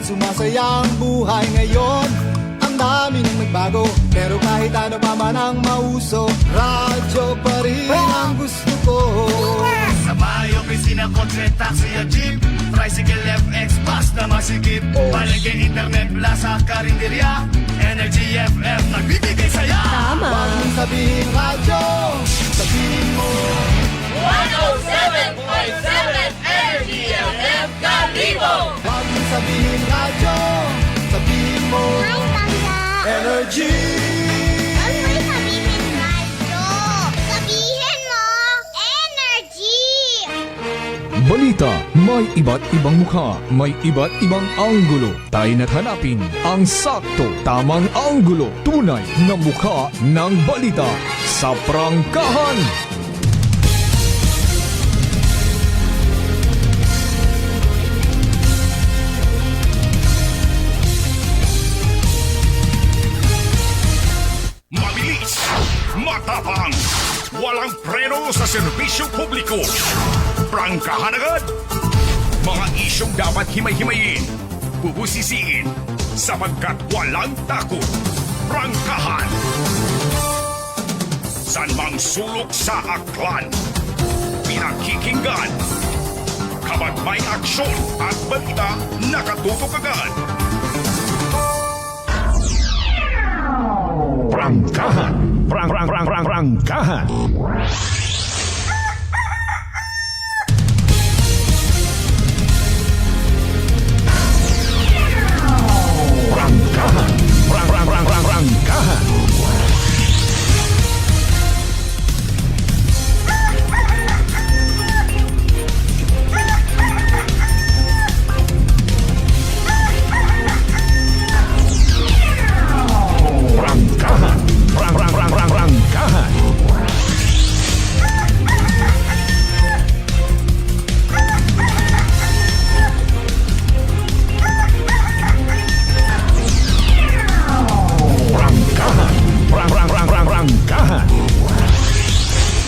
sumasaya ang buhay ngayon. Ang dami nang nagbago, pero kahit ano pa man ang mauso, radyo pa rin ang gusto ko. Sa bahay, opisina, kotse, taxi o jeep, tricycle, FX, bus na masikip, palengke, internet, plaza, karinderya, Energy FM, nagbibigay saya. Tama. Huwag mong sabihin radyo, sabihin mo 107.7 Energy FM Kalibo. Huwag mong sabihin radyo, sabihin mo Ay, tanda. Energy. Huwag mo sabihin radyo. Sabihin mo, energy. Balita, may iba't ibang mukha, may iba't ibang anggulo. Tayo na't hanapin ang sakto, tamang anggulo, tunay na mukha ng balita sa prangkahan. Mabilis, matapang, walang preno sa serbisyo publiko. Prangkahan agad. Mga isyong dapat himay-himayin, bubusisiin, sapagkat walang takot. Prangkahan. San mang sulok sa aklan, pinakikinggan. Kapag may aksyon at balita, nakatutok agad. Prangkahan. Prangkahan. Prangkahan. Prangkahan. Prangkahan. Prangkahan. Prangkahan. Prangkahan.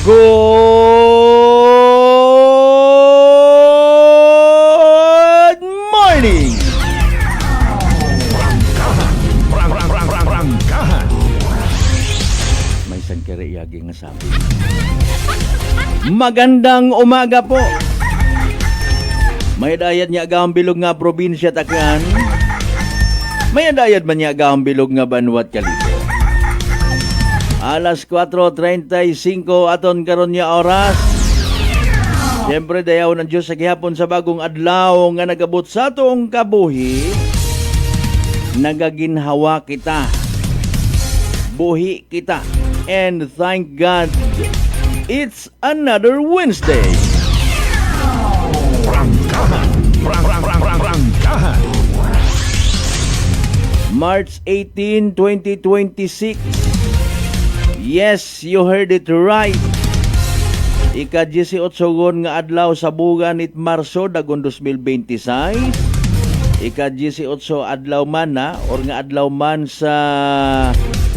Good morning! Prangkahan. May sangkiri yagi nga sabi. Magandang umaga po! May dayat niya ang bilog nga probinsya Taklan. May dayat man niya ang bilog nga Banwat Kalibo. Alas 4:35 aton karon niya oras. Siyempre dayaw ng Diyos sa gihapon sa bagong adlaw nga nagabot sa atong kabuhi. Nagaginhawa kita. Buhi kita. And thank God, it's another Wednesday. Prangkahan. Prangkahan. March 18, 2026. Yes, you heard it right. Ika-18 nga adlaw sa bugan it Marso dagon 2026. Ika-18 adlaw man na or nga adlaw man sa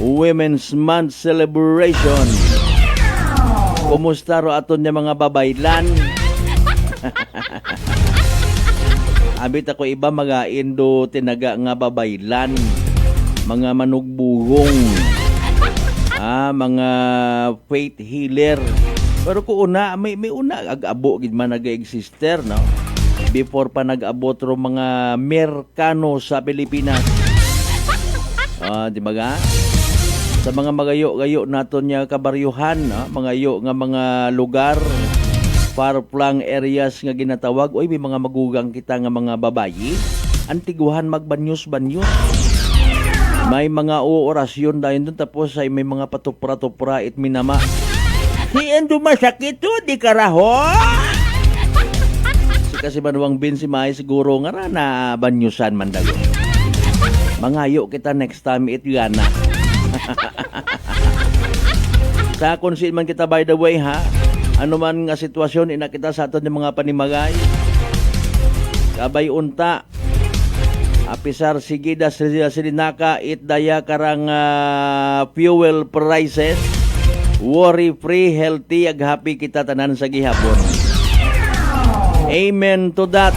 Women's Month celebration. Kumusta ro aton niya mga babaylan? Abit ako iba mga Indo tinaga nga babaylan, mga manugbugong, mga faith healer. Pero kung una, may una ag-abo gid man nag-exister, no? Before pa nag-abot ro mga Merkano sa Pilipinas. Di ba ga? Sa mga magayo-gayo naton niya kabaryuhan, no? Magayo nga mga lugar, far-flung areas nga ginatawag, oy may mga magugang kita nga mga babayi, antiguhan magbanyos-banyos. May mga orasyon dahil doon, tapos ay may mga patupra-tupra it minama. Endo masakit to, di karaho? Kasi manuwang bin si May siguro nga na banyusan man dago. Mangayo kita next time it gana. Sa konsin man kita by the way ha. Ano man nga sitwasyon ina kita sa aton ng mga panimagay. Kabay unta. Apisar sigida silinaka it daya karang fuel prices. Worry free, healthy, ag happy kita tanan sa gihapon. Amen to that.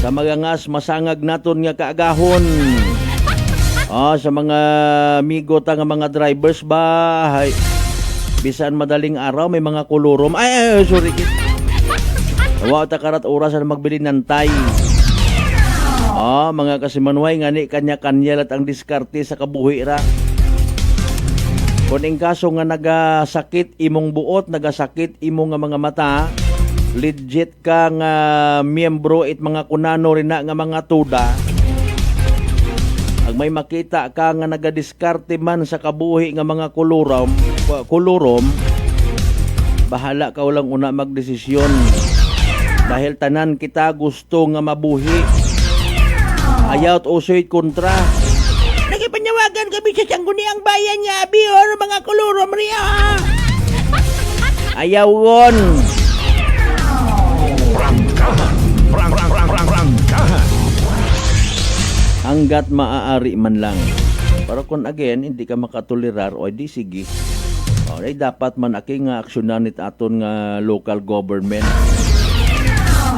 Sa magangas masangag naton nga kaagahon. Sa mga amigo ta nga mga drivers ba, hay, bisan madaling araw may mga kulurom. Sorry. Wa ta karat oras na magbili ng tay. Mga kasimanway ngani kanya-kanya lat ang diskarte sa kabuhi ra. Kung in kaso nga nagasakit imong buot, nagasakit imong nga mga mata, legit ka nga miyembro it mga kunano rin na nga mga tuda. Ang may makita ka nga nagadiskarte man sa kabuhi nga mga kulurom, bahala ka walang una magdesisyon. Dahil tanan kita gusto nga mabuhi. Ayaw at usoy kontra. Nagipanyawagan kami sa sangguniang bayan niya, or mga kulurom riya. Ayaw won. Hanggat maaari man lang. Pero kung again, hindi ka makatolerar, o di sige. Ay dapat man aki nga aksyonan it aton nga local government.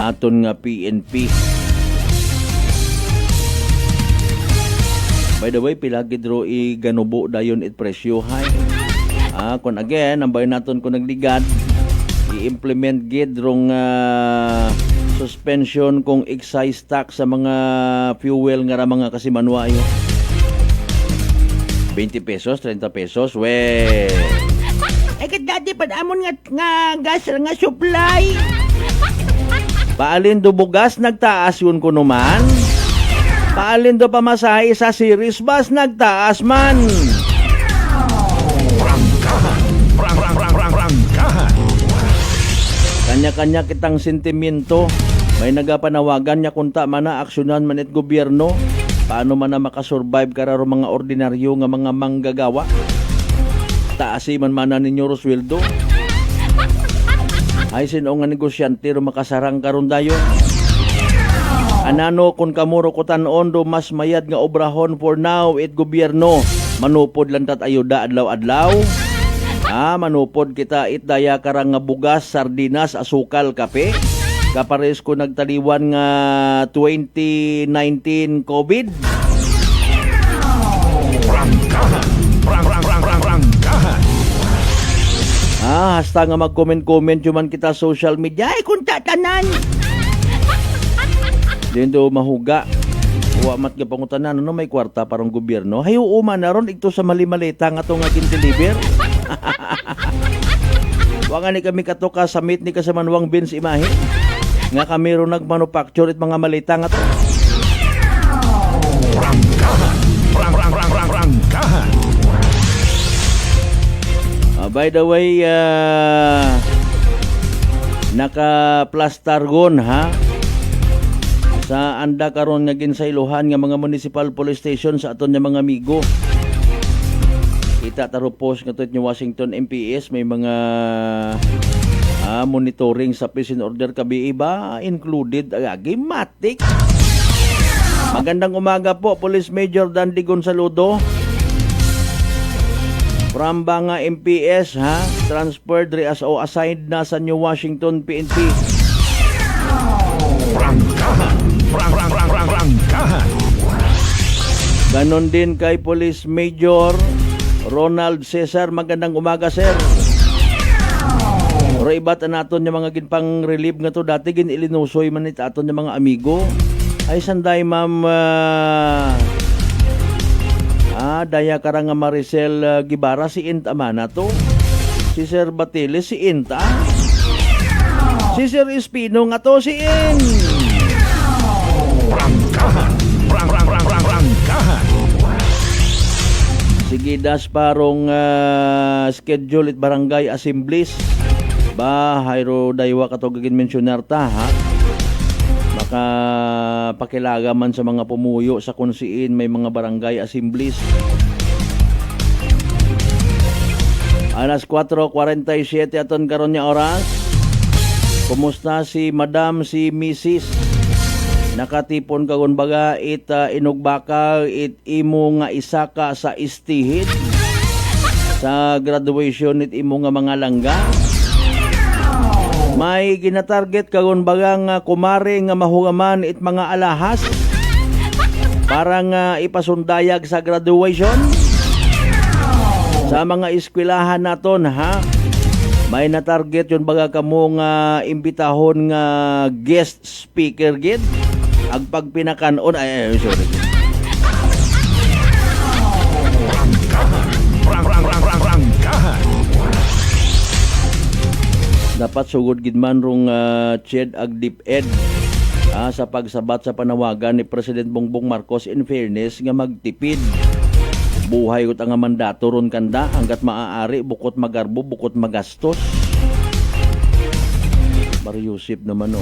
Aton nga PNP. By the way, pila gid ro ganubo dayon it presyo hay. Kung again, ang bayan naton kung nagligad, i-implement gid rong suspension kung excise tax sa mga fuel nga ra mga kasimanwayo. 20 pesos, 30 pesos, we. Kat dati padamon nga gas nga supply. Paalin do bugas nagtaas yun ko naman. Paalin do pamasahe sa series bus nagtaas man. Kanya-kanya kitang sentimiento. May nagapanawagan niya kunta man na aksyonan man it gobyerno. Paano man na makasurvive kararo mga ordinaryo nga mga manggagawa. Taasi man na ninyo Rosweldo. Ay sino nga negosyante ro makasarang karon dayon. Anano kung kamuro ko tanon do mas mayad nga obrahon for now it gobyerno. Manupod lang tat ayuda adlaw-adlaw. Manupod kita it daya karang nga bugas, sardinas, asukal, kape. Kapares ko nagtaliwan nga 2019 COVID. Hasta nga mag-comment-comment yuman kita social media. Ay, kung tatanan. Dito mahuga. Uwamat ka pangutanan. Ano may kwarta parang gobyerno? Hayo uman na ron. Ito sa mali-malita nga ito nga kin-deliver. Wanga ni kami katoka sa meet ni Kasamanwang Vince Imahe. Nga kami ron nag-manufacture it mga malita nga ito. By the way, naka-plastargon ha sa anda karon nga ginsaylohan nga mga municipal police station sa aton nga mga amigo. Kita taro post nga ni Washington MPS may mga monitoring sa peace and order kabi iba included gimatic. Magandang umaga po Police Major Dandy Gonzalodo. From Banga MPS transferred o assigned na sa New Washington PNP. Ganon din kay Police Major Ronald Cesar. Magandang umaga sir. Pero iba't naton yung mga ginpang relieve nga to dati gin ilinusoy man it aton yung mga amigo. Ay sanday ma'am daya karang nga Maricel Gibara si Inta mana to. Si Sir Batiles si Inta. Si Sir Espino nga to si In. Sige das parong schedule it barangay assemblies. Hayro daywa kato gagin mensionar ta ha. Baka pakilaga man sa mga pumuyo sa kunsiin may mga barangay assemblies. Alas 4:47 aton karon nya oras. Kumusta si Madam si Mrs. Nakatipon kagon baga it inugbaka it imo nga isa ka sa istihid sa graduation it imo nga mga langga. May ginatarget kagon bagang kumare nga mahugaman it mga alahas para nga ipasundayag sa graduation sa mga eskwelahan naton ha. May na-target yun baga kamo nga imbitahon nga guest speaker gid ag pagpinakanon ay sorry. Dapat sugod gid man rong CHED ag DepEd sa pagsabat sa panawagan ni President Bongbong Marcos in fairness nga magtipid buhay ko nga mandato ron kanda hanggat maaari bukod magarbo bukod magastos. Mariusip naman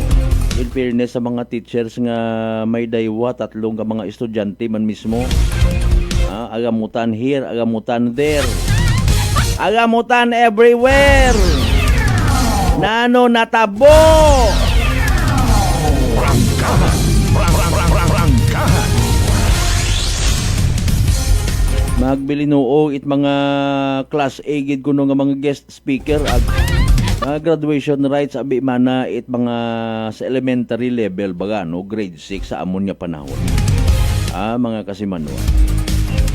in fairness sa mga teachers nga may daywa tatlong ka mga estudyante man mismo. Agamutan here, agamutan there, agamutan everywhere. Nano natabo. Magbili noo it mga class A gid kuno nga mga guest speaker at graduation rights abi mana it mga sa elementary level baga no grade 6 sa amon nga panahon. Mga kasimanwa.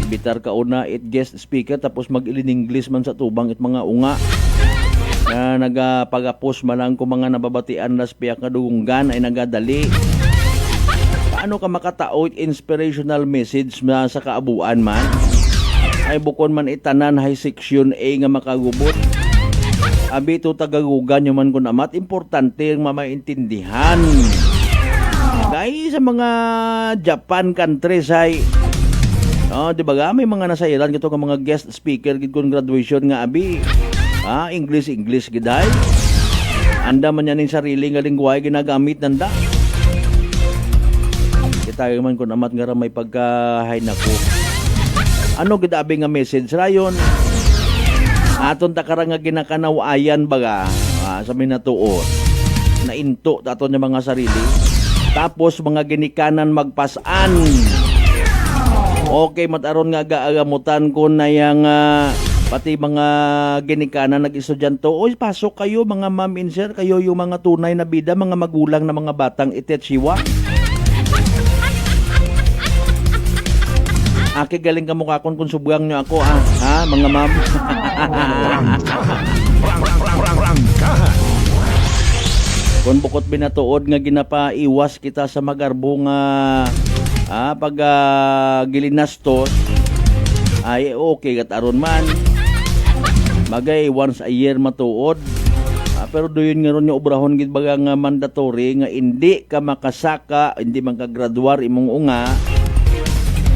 Bitar ka una it guest speaker tapos mag-ilin English man sa tubang it mga unga na nagapagapos malang ko mga nababatian nas piyak nga dugunggan ay nagadali. Paano ka makatao inspirational message na sa kaabuan man? Ay bukon man itanan high section A nga makagubot. Abi ito tagagugan yung man kun amat. Importante ang mamaintindihan. Dahil sa mga Japan countries ay di ba ga may mga nasa Iran kito nga mga guest speaker gid kun graduation nga abi. English giday. Anda man yan yung sarili nga lingwahe ginagamit nanda. Kita man kun amat nga may pagkahay nako. Ano gidabi nga message rayon? Aton takarang nga ginakanawayan baga sa minatuod. Nainto aton yung mga sarili. Tapos mga ginikanan magpasan. Okay, mataron nga gaagamutan ko na yung pati mga ginikanan nag-estudyanto. Oy, pasok kayo mga ma'am and sir. Kayo yung mga tunay na bida, mga magulang na mga batang itetsiwa. Aki galing ka mukha kung subugang nyo ako mga ma'am. Kung bukot binatuod nga ginapaiwas kita sa magarbo nga pag gilinastos ay okay kat aron man magay once a year matuod. Pero doon nga ron yung obrahon gid baga nga mandatory nga hindi ka makasaka, hindi man ka graduar imong unga.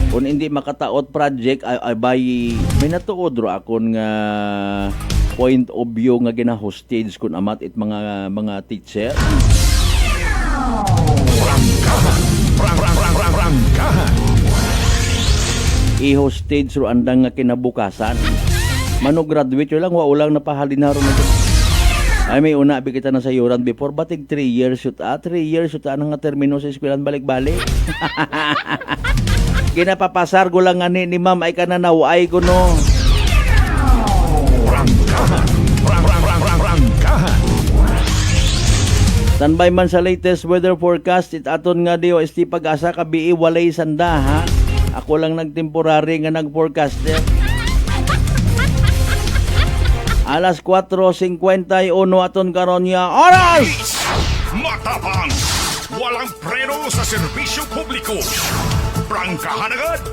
Kung hindi makataot project ay may natuod ro akon nga point of view nga gina-hostage kun amat it mga teacher. I-hostage ro andang nga kinabukasan. Mano graduate lang wa ulang napahalin na ro na. Ay may una bi kita na sa yuran before batig 3 years yut 3 years yut nga termino sa eskwelahan balik-balik. Ginapapasar ko lang ni ma'am ay kananaway ko no. Standby man sa latest weather forecast it aton nga DOST Pag-asa kabii walay sanda ha. Ako lang nagtemporary nga nag-forecaster. Alas 4:51 aton karon nga oras. Matapang, walang preno sa serbisyo publiko. Prangkahan agad.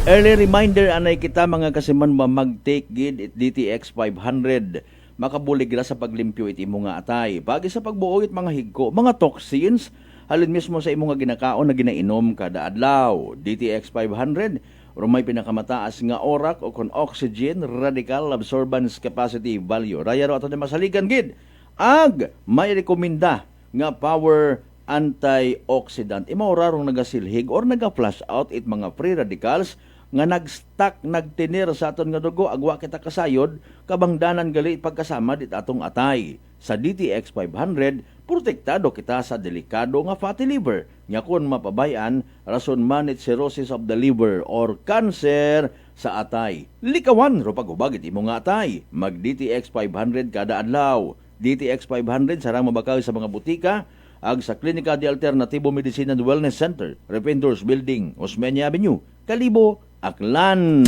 Early reminder anay kita mga kasiman mag-take gid it DTX 500. Makabulig ra sa paglimpyo iti mo nga atay. Pagi sa pagbuo it mga higko, mga toxins halin mismo sa imo nga ginakaon na ginainom kada adlaw. DTX 500 rumay pinakamataas nga orak o kon oxygen radical absorbance capacity value. Raya ro ato na masaligan gid. Ag may rekomenda nga power antioxidant. Imaura rong nagasilhig or naga-flush out it mga free radicals nga nag-stuck, nagtinir sa aton nga dugo, agwa kita kasayod, kabangdanan gali pagkasama dit atong atay. Sa DTX 500, protektado kita sa delikado nga fatty liver. Nga kung mapabayan, rason man it cirrhosis of the liver or cancer sa atay. Likawan, ro pagubagit imo nga atay. Mag DTX 500 kada adlaw. DTX 500 sarang mabakaw sa mga butika ag sa Klinika de Alternatibo Medicine and Wellness Center, Rependors Building, Osmeña Avenue, Kalibo, Aklan.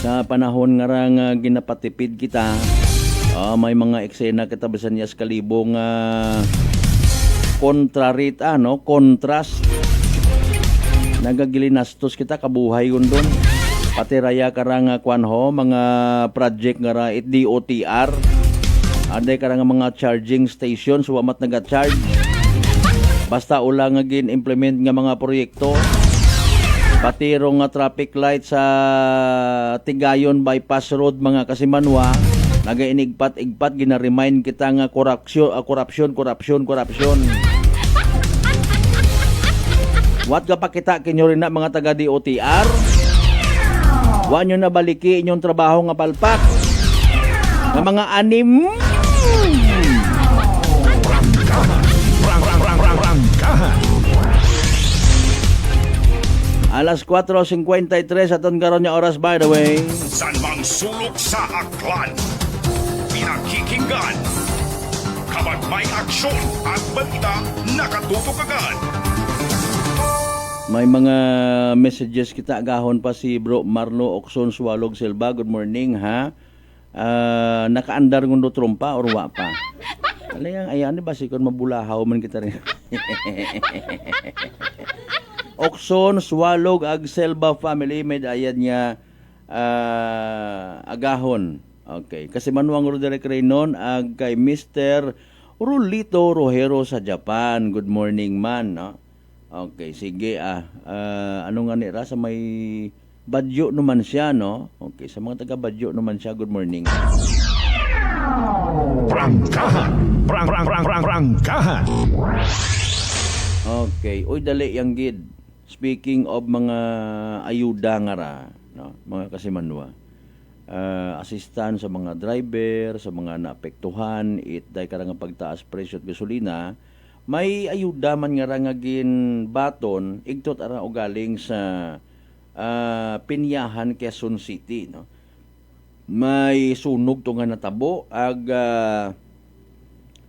Sa panahon nga ginapatipid kita, may mga eksena katabasan niya sa Kalibo nga kontrarita, no? Kontrast. Nagagilinastos kita kabuhay yun doon. Pati raya karang kwanho, mga project nga ra it DOTR. Aday karang mga charging stations, wamat naga-charge. Basta ulang nga gin-implement nga mga proyekto. Pati rong traffic light sa Tigayon Bypass Road mga kasimanwa, nagainigpat-igpat, gina-remind kita nga korupsyon. What ka pakita kinyo rin na mga taga DOTR? Wa nyo na baliki inyong trabaho nga palpak. Nga mga anim. Alas 4:53 aton karon nga oras, by the way. San mang sulok sa aklan, pinakikinggan, kapag may aksyon at balita, nakatutok agad. May mga messages kita agahon pa si Bro Marlo Okson Suwalog Silva. Good morning, ha. Nakaandar ngundo trompa or wa pa. Alayang ayan ba sikon mabulahaw man kita rin. Okson Suwalog ag Silva family med ayan niya agahon. Okay, kasi manuang Roderick Reynon ag kay Mr. Rulito Rojero sa Japan. Good morning man, no. Okay, sige ano nga nira sa may Badyo naman siya, no? Okay, sa mga taga Badyo naman siya, good morning. Prangkahan, prangkahan. Okay, oy dali yang gid. Speaking of mga ayuda nga ra, no? Mga kasimanwa. Assistant sa mga driver, sa mga naapektuhan, itday karang pagtaas presyo at gasolina. May ayuda man nga gin baton igtot ara o galing sa Pinyahan, Quezon City, no. May sunog to nga natabo ag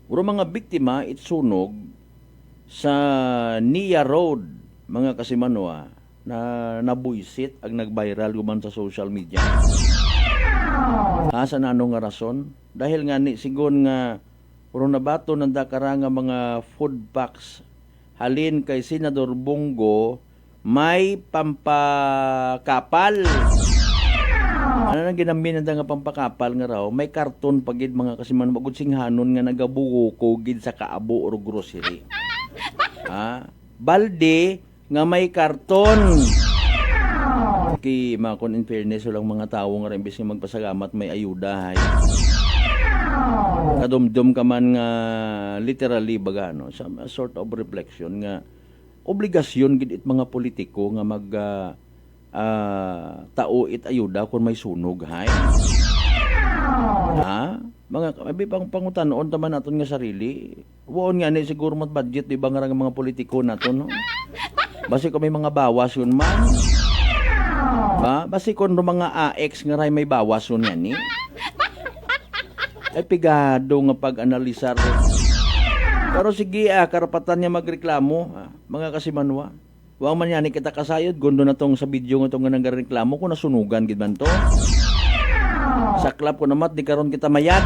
uro mga biktima it sunog sa Nia Road mga kasimanwa na nabuisit ag nag-viral guman sa social media. Asa na ano nga rason? Dahil nga ni sigon nga puro nabato ng dakara nga mga food packs halin kay Senador Bongo may pampakapal. Ano nang ginambin nga pampakapal nga raw may karton pagid mga kasiman magud singhanon nga nagabugo ko gid sa kaabo or grocery. Balde nga may karton. Mga kon in fairness lang mga tawo nga imbes nga magpasalamat may ayuda hay. Kadumdum ka man nga literally baga no, some sort of reflection nga obligasyon gid it mga politiko nga mag tao it ayuda kung may sunog hay. Mga abi pang pangutanon taman naton nga sarili. Woon nga ni siguro mat budget di ba nga mga politiko naton no. Basi kung may mga bawas yun man. Basi kung mga AX nga ray may bawas yun yan ni. Ay pigado nga pag-analisar. Pero sige, karapatan niya magreklamo, mga kasimanwa. Huwag man yan kita kasayod, gundo na tong sa video nga tong nga nagreklamo kung nasunugan gid man to. Saklap ko namat, di karon kita mayad.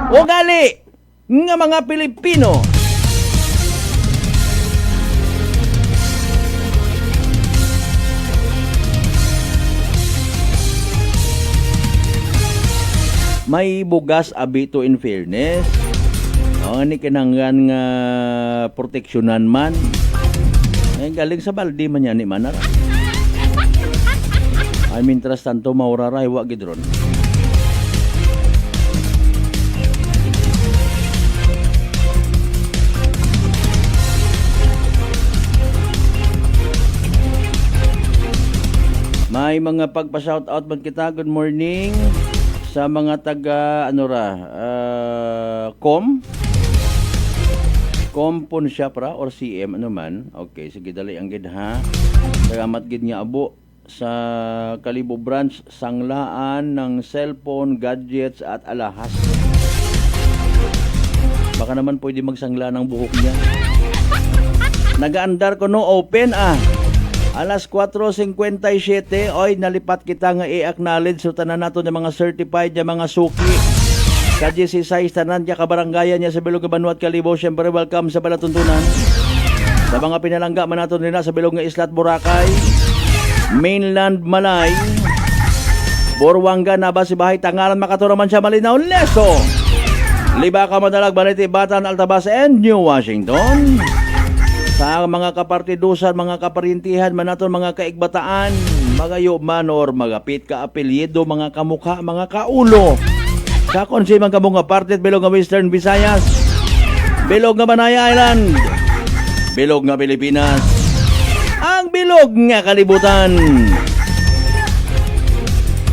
O gali, nga mga Pilipino. May bugas abito in fairness. Ni kinanggan nga proteksyonan man. Ay galing sa baldi man yan ni manar. Ay mintras tanto mauraray wa gidron. May mga pagpa-shout out man kita. Good morning sa mga taga Kompon siya pra or CM ano man. Okay, sige dali ang gid ha. Salamat gid nga abo sa Kalibo Branch, sanglaan ng cellphone, gadgets at alahas. Baka naman pwede magsangla ng buhok niya. Nagaandar ko no, open Alas 4:57, oy nalipat kita nga i-acknowledge so tanan nato ng mga certified nga mga suki. Kadye si Sais tanan niya kabarangayan niya sa Bilog nga Banuat Kalibo. Syempre welcome sa Balatuntunan. Sa mga pinalangga man nato nila sa Bilog nga Islat Boracay, Mainland Malay, Borwanga, Naba, Sibahay, Tangalan, Makaturo, Mancha, Malinaw, Leso, Libaca, Madalag, Balete, Batan, Altabas, and New Washington. Sa mga kapartidusan, mga kaparintihan, manaton mga kaigbataan, mga yumanor, mga pit ka apelyido, mga kamukha, mga kaulo. Sa konsi mga kamukha partit, Bilog nga Western Visayas, Bilog nga Banaya Island, Bilog nga Pilipinas, ang Bilog nga Kalibutan.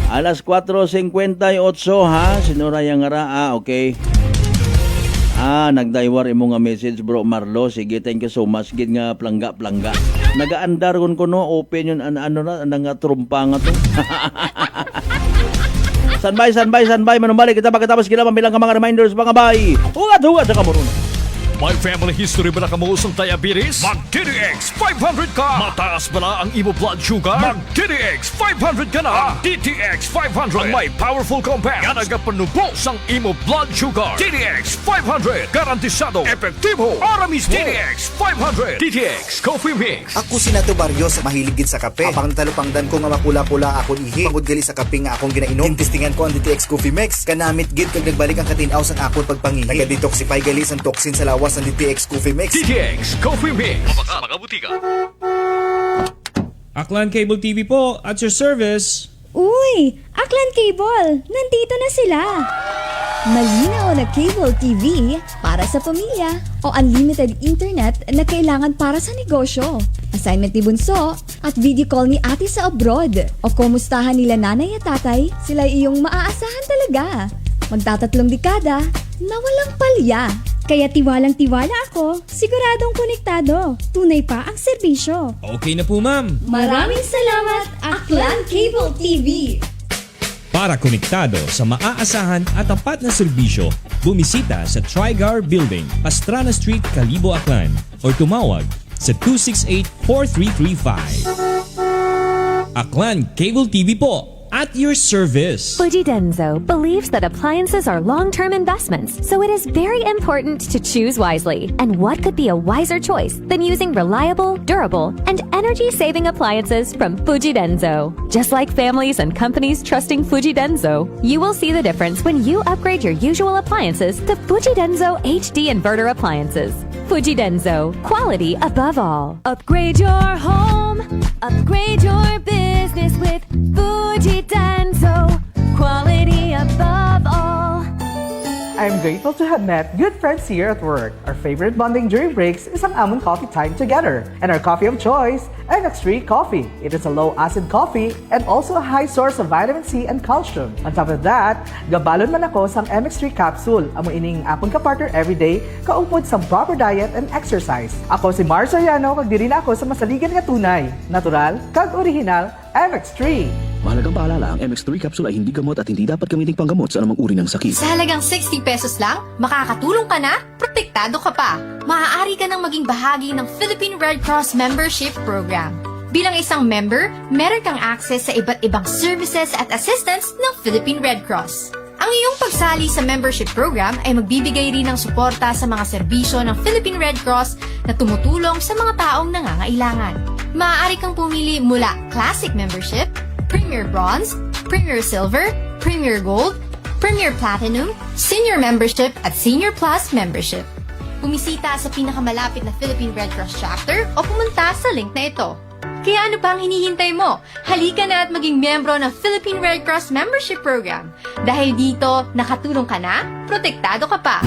Alas 4:58 sinuraya nga ra, okay. Nagdaywar imo nga message bro Marlo. Sige, thank you so much. Gid nga plangga. Nagaandar kon ko no, open yun ano na nga trumpa nga to. Standby, manumali kita pagkatapos kila bilang ka mga reminders mga bay. Huwag sa kamuruna. May family history ba na kamuusong diabetes? Mag-DTX 500 ka! Mataas ba na ang imo blood sugar? Mag-DTX 500 ka na! Ang DTX 500 ang may powerful compounds nga nagapanubos ang imo blood sugar. DTX 500 garantisado, epektibo, aramis. DTX 500 DTX Coffee Mix. Ako si Nato Barrios, mahilig gid sa kape. Apang talupangdan ko nga mapula-pula akong ihi. Pagod gali sa kape nga akong ginainom. Tintistingan ko ang DTX Coffee Mix. Kanamit gid kag nagbalik ang katinaw sang akong pagpangihi. Naga-detoxify gali sang toxin sa lawas ng DTX Coffee Mix. DTX Coffee Mix. Mga butika. Aklan Cable TV po, at your service. Uy! Aklan Cable! Nandito na sila! Malinaw na cable TV para sa pamilya o unlimited internet na kailangan para sa negosyo. Assignment ni Bunso at video call ni ate sa abroad. O kumustahan nila nanay at tatay, sila iyong maaasahan talaga. Magtatatlong dekada na walang palya. Kaya tiwalang-tiwala ako, siguradong konektado. Tunay pa ang serbisyo. Okay na po ma'am. Maraming salamat, Aklan Cable TV! Para konektado sa maaasahan at tapat na serbisyo, bumisita sa Trigar Building, Pastrana Street, Kalibo, Aklan or tumawag sa 268-4335. Aklan Cable TV po, at your service. Fujidenzo believes that appliances are long-term investments, so it is very important to choose wisely. And what could be a wiser choice than using reliable, durable, and energy-saving appliances from Fujidenzo? Just like families and companies trusting Fujidenzo, you will see the difference when you upgrade your usual appliances to Fujidenzo HD inverter appliances. Fujidenzo, quality above all. Upgrade your home, upgrade your business with Fujidenzo, quality above all. I'm grateful to have met good friends here at work. Our favorite bonding during breaks is ang amon coffee time together. And our coffee of choice, MX3 Coffee. It is a low-acid coffee and also a high source of vitamin C and calcium. On top of that, gabalon man ako sang MX3 capsule. Amo ining apon ka-partner everyday, kaupod sa proper diet and exercise. Ako si Mars Soriano, magdiri na ako sa masaligan nga tunay, natural, kag original, MX3. Mahalagang paalala, ang MX3 capsule ay hindi gamot at hindi dapat gamitin panggamot sa anumang uri ng sakit. Sa halagang 60 pesos lang, makakatulong ka na, protektado ka pa. Maaari ka nang maging bahagi ng Philippine Red Cross Membership Program. Bilang isang member, meron kang access sa iba't ibang services at assistance ng Philippine Red Cross. Ang iyong pagsali sa membership program ay magbibigay rin ng suporta sa mga serbisyo ng Philippine Red Cross na tumutulong sa mga taong nangangailangan. Maaari kang pumili mula Classic Membership, Premier Bronze, Premier Silver, Premier Gold, Premier Platinum, Senior Membership at Senior Plus Membership. Bumisita sa pinakamalapit na Philippine Red Cross chapter o pumunta sa link na ito. Kaya ano pa ang hinihintay mo? Halika na at maging miyembro ng Philippine Red Cross Membership Program. Dahil dito, nakatulong ka na, protektado ka pa.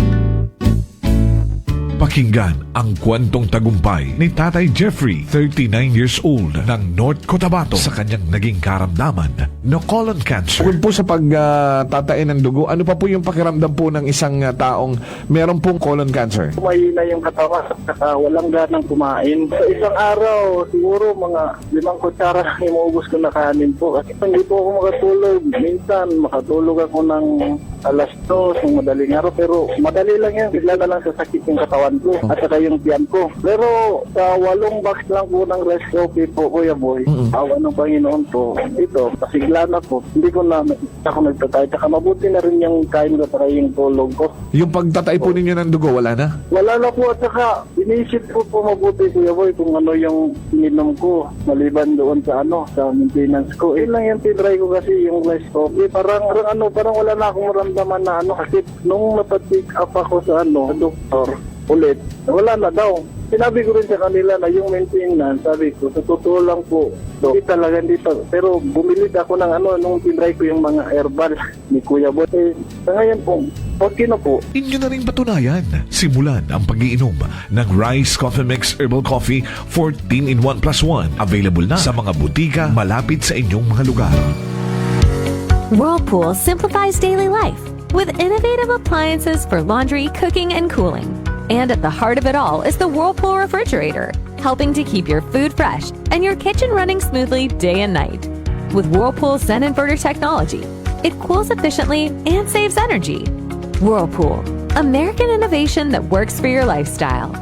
Pakinggan ang kwentong tagumpay ni Tatay Jeffrey, 39 years old, ng North Cotabato sa kanyang naging karamdaman na colon cancer. Bukod po sa pagtatain ng dugo, ano pa po yung pakiramdam po ng isang taong meron pong colon cancer? Mahina yung katawan at walang ganang kumain. Sa isang araw, siguro mga 5 kutsara lang imuubos ko na kanin po. Kasi hindi po ako makatulog. Minsan, makatulog ako ng alas 2 ng madaling araw. Pero madali lang yan. Bigla na lang sasakit yung katawan ko at saka yung tiyan ko. Pero sa 8 box lang po ng rice coffee po, Kuya Boy, awa ng Panginoon po, ito, pasigla na po. Hindi ko na ako nagtatay. Saka mabuti na rin yung kain ko at yung tulog ko. Yung pagtatay po ninyo ng dugo, wala na? Wala na po at saka inisip ko po mabuti, Kuya Boy, kung ano yung ininom ko maliban doon sa sa maintenance ko. Yun lang yung tinry ko kasi yung rice coffee. Parang wala na akong maramdaman na kasi nung napatik up ako sa doktor ulit, wala na daw. Sinabi ko rin sa kanila na yung maintenance, sabi ko, sa totoo lang po, hindi talaga dito. Pero bumili ako ng nung tinry ko yung mga herbal ni Kuya Boy. Sa ngayon po, okay na po. Inyo na rin patunayan. Simulan ang pag-iinom ng Rice Coffee Mix Herbal Coffee 14-in-1 + 1. Available na sa mga butika malapit sa inyong mga lugar. Whirlpool simplifies daily life with innovative appliances for laundry, cooking, and cooling. And at the heart of it all is the Whirlpool refrigerator, helping to keep your food fresh and your kitchen running smoothly day and night. With Whirlpool's Zen inverter technology, it cools efficiently and saves energy. Whirlpool, American innovation that works for your lifestyle.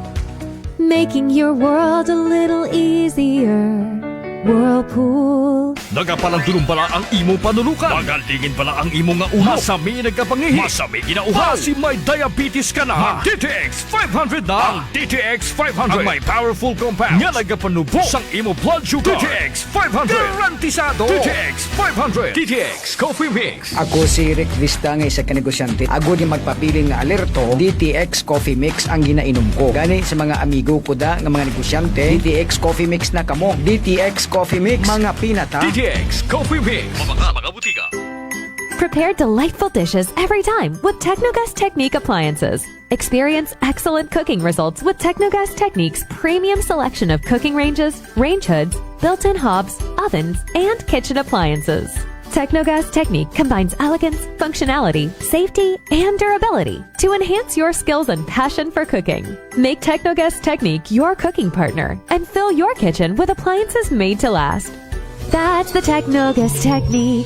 Making your world a little easier. Whirlpool. Nagapalang pala ang imo panulukan. Magalingin pala ang imo nga ulo. Masami nagkapangihi. Masami ginauhan. Si may diabetes ka na. DTX 500 na. Ang DTX 500. Ang may powerful compounds. Nga nagapanubo sang imo blood sugar. DTX 500. Garantisado. DTX 500. DTX Coffee Mix. Ako si Rick Vista nga isa ka negosyante. Ako di magpapiling nga alerto. DTX Coffee Mix ang ginainom ko. Gani sa mga amigo ko da nga mga negosyante. DTX Coffee Mix na kamo. DTX Coffee Mix. Mga pinata. DTX Coffee Mix. Mga butika. Prepare delightful dishes every time with Technogas Technique appliances. Experience excellent cooking results with Technogas Technique's premium selection of cooking ranges, range hoods, built-in hobs, ovens, and kitchen appliances. Technogas Technique combines elegance, functionality, safety, and durability to enhance your skills and passion for cooking. Make Technogas Technique your cooking partner and fill your kitchen with appliances made to last. That's the Technogas Technique.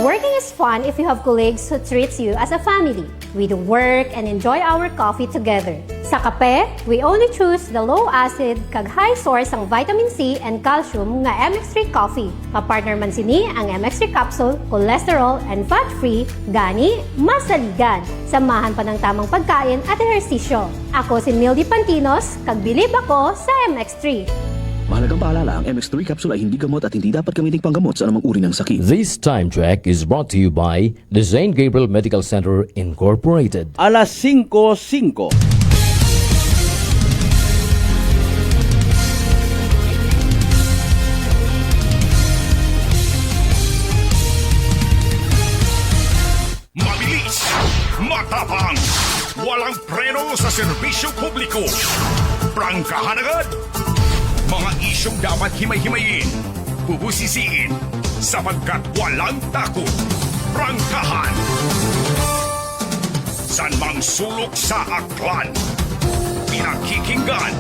Working is fun if you have colleagues who treats you as a family. We do work and enjoy our coffee together. Sa kape, we only choose the low-acid kag high source ang vitamin C and calcium nga MX3 coffee. Kapartner man sini ang MX3 capsule, cholesterol and fat-free, gani masaligan. Samahan pa ng tamang pagkain at ehersisyo. Ako si Mildy Pantinos, kag bilib ako sa MX3. Mahalagang paalala, ang MX3 capsule ay hindi gamot at hindi dapat gamiting panggamot sa anumang uri ng sakit. This time check is brought to you by the St. Gabriel Medical Center Incorporated. Alas 5:05. Mabilis, matapang, walang preno sa serbisyo publiko. Prangkahan agad. Mga isyong dapat himay-himayin, bubusisiin, sapagkat walang takot. Prangkahan. San mang sulok sa aklan, pinakikinggan.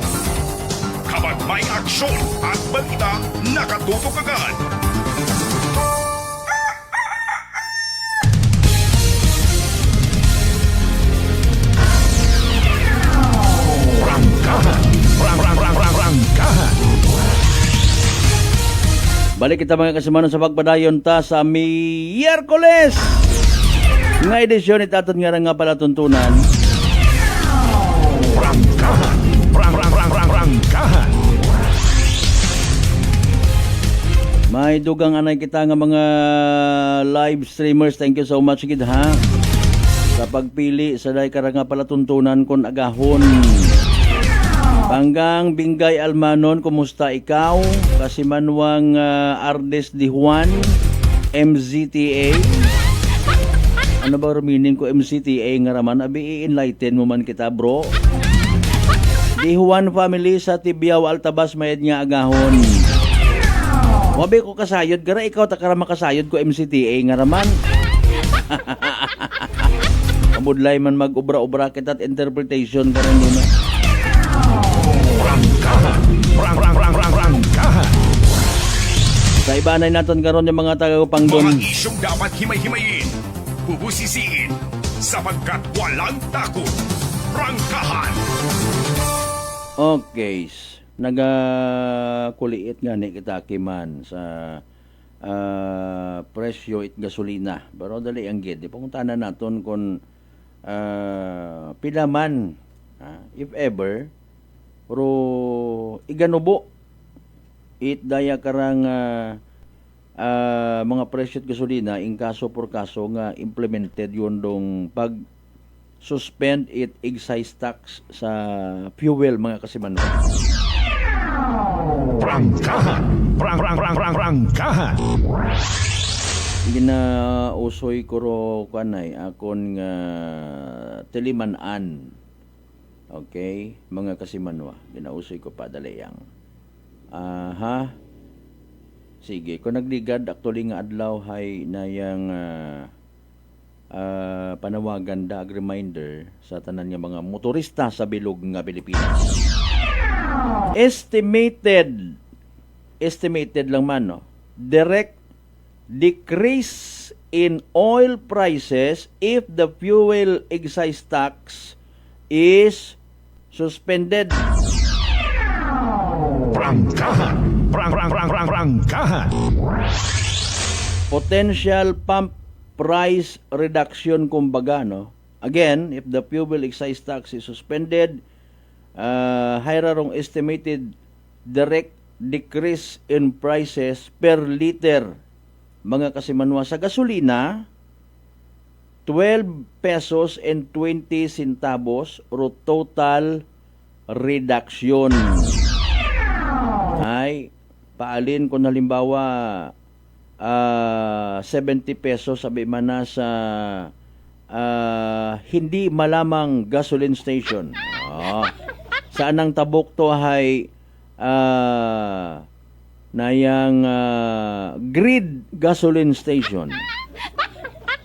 Kapag may aksyon at balita, nakatutok agad. Prangkahan. Prangkahan. Balik kita mga kasamanon sa pagpadayon ta sa Miyerkules. Nga edisyon itaton nga pala tuntunan. Prangkahan. Prangkahan. May dugang anay kita nga mga live streamers. Thank you so much gid ha. Sa pagpili sa day karanga pala tuntunan kon agahon. Panggang Bingay Almanon, kumusta ikaw? Kasimanwang Ardes Di Juan, MZTA. Ano ba meaning ko MZTA nga raman? Abi i-enlighten mo man kita bro. Di Juan family sa Tibiao Altabas mayad nga agahon. Wabi ko kasayod, gara ikaw takara makasayod ko MCTA nga raman. Kamudlay man mag-ubra-ubra kita at interpretation ka rin muna. Rangkahan. Sa ibanay natin karon yung mga taga-Upangdon. Mga isyong dapat himay-himayin, bubusisiin, sapagkat walang takot. Rangkahan. Okay. Nagakuliit nga ni kita kiman sa presyo it gasolina. Pero dali ang gid. Pangutanan naton kung pila man, if ever, pero iganubo it daya karang mga presyo at gasolina in kaso por kaso nga implemented yun dong pag suspend it excise tax sa fuel mga kasimanwa. Rangkahan. Ginausoy ko ro kanay akon nga tilimanan. Okay, mga kasimanwa, ginausoy ko pa dalayang. Sige, kung nagligad actually nga adlaw hay nayang panawagan dag reminder sa tanan nga mga motorista sa bilog nga Pilipinas. Estimated lang man, no? Direct decrease in oil prices if the fuel excise tax is suspended. Rangkahan. Potential pump price reduction kumbaga, no? Again, if the fuel excise tax is suspended, higher rong estimated direct decrease in prices per liter mga kasimanwa sa gasolina 12 pesos and 20 centavos ro total reduction. Ay paalin kung halimbawa 70 pesos sabi man na sa hindi malamang gasoline station. Saan ang tabok to ay nayang grid gasoline station.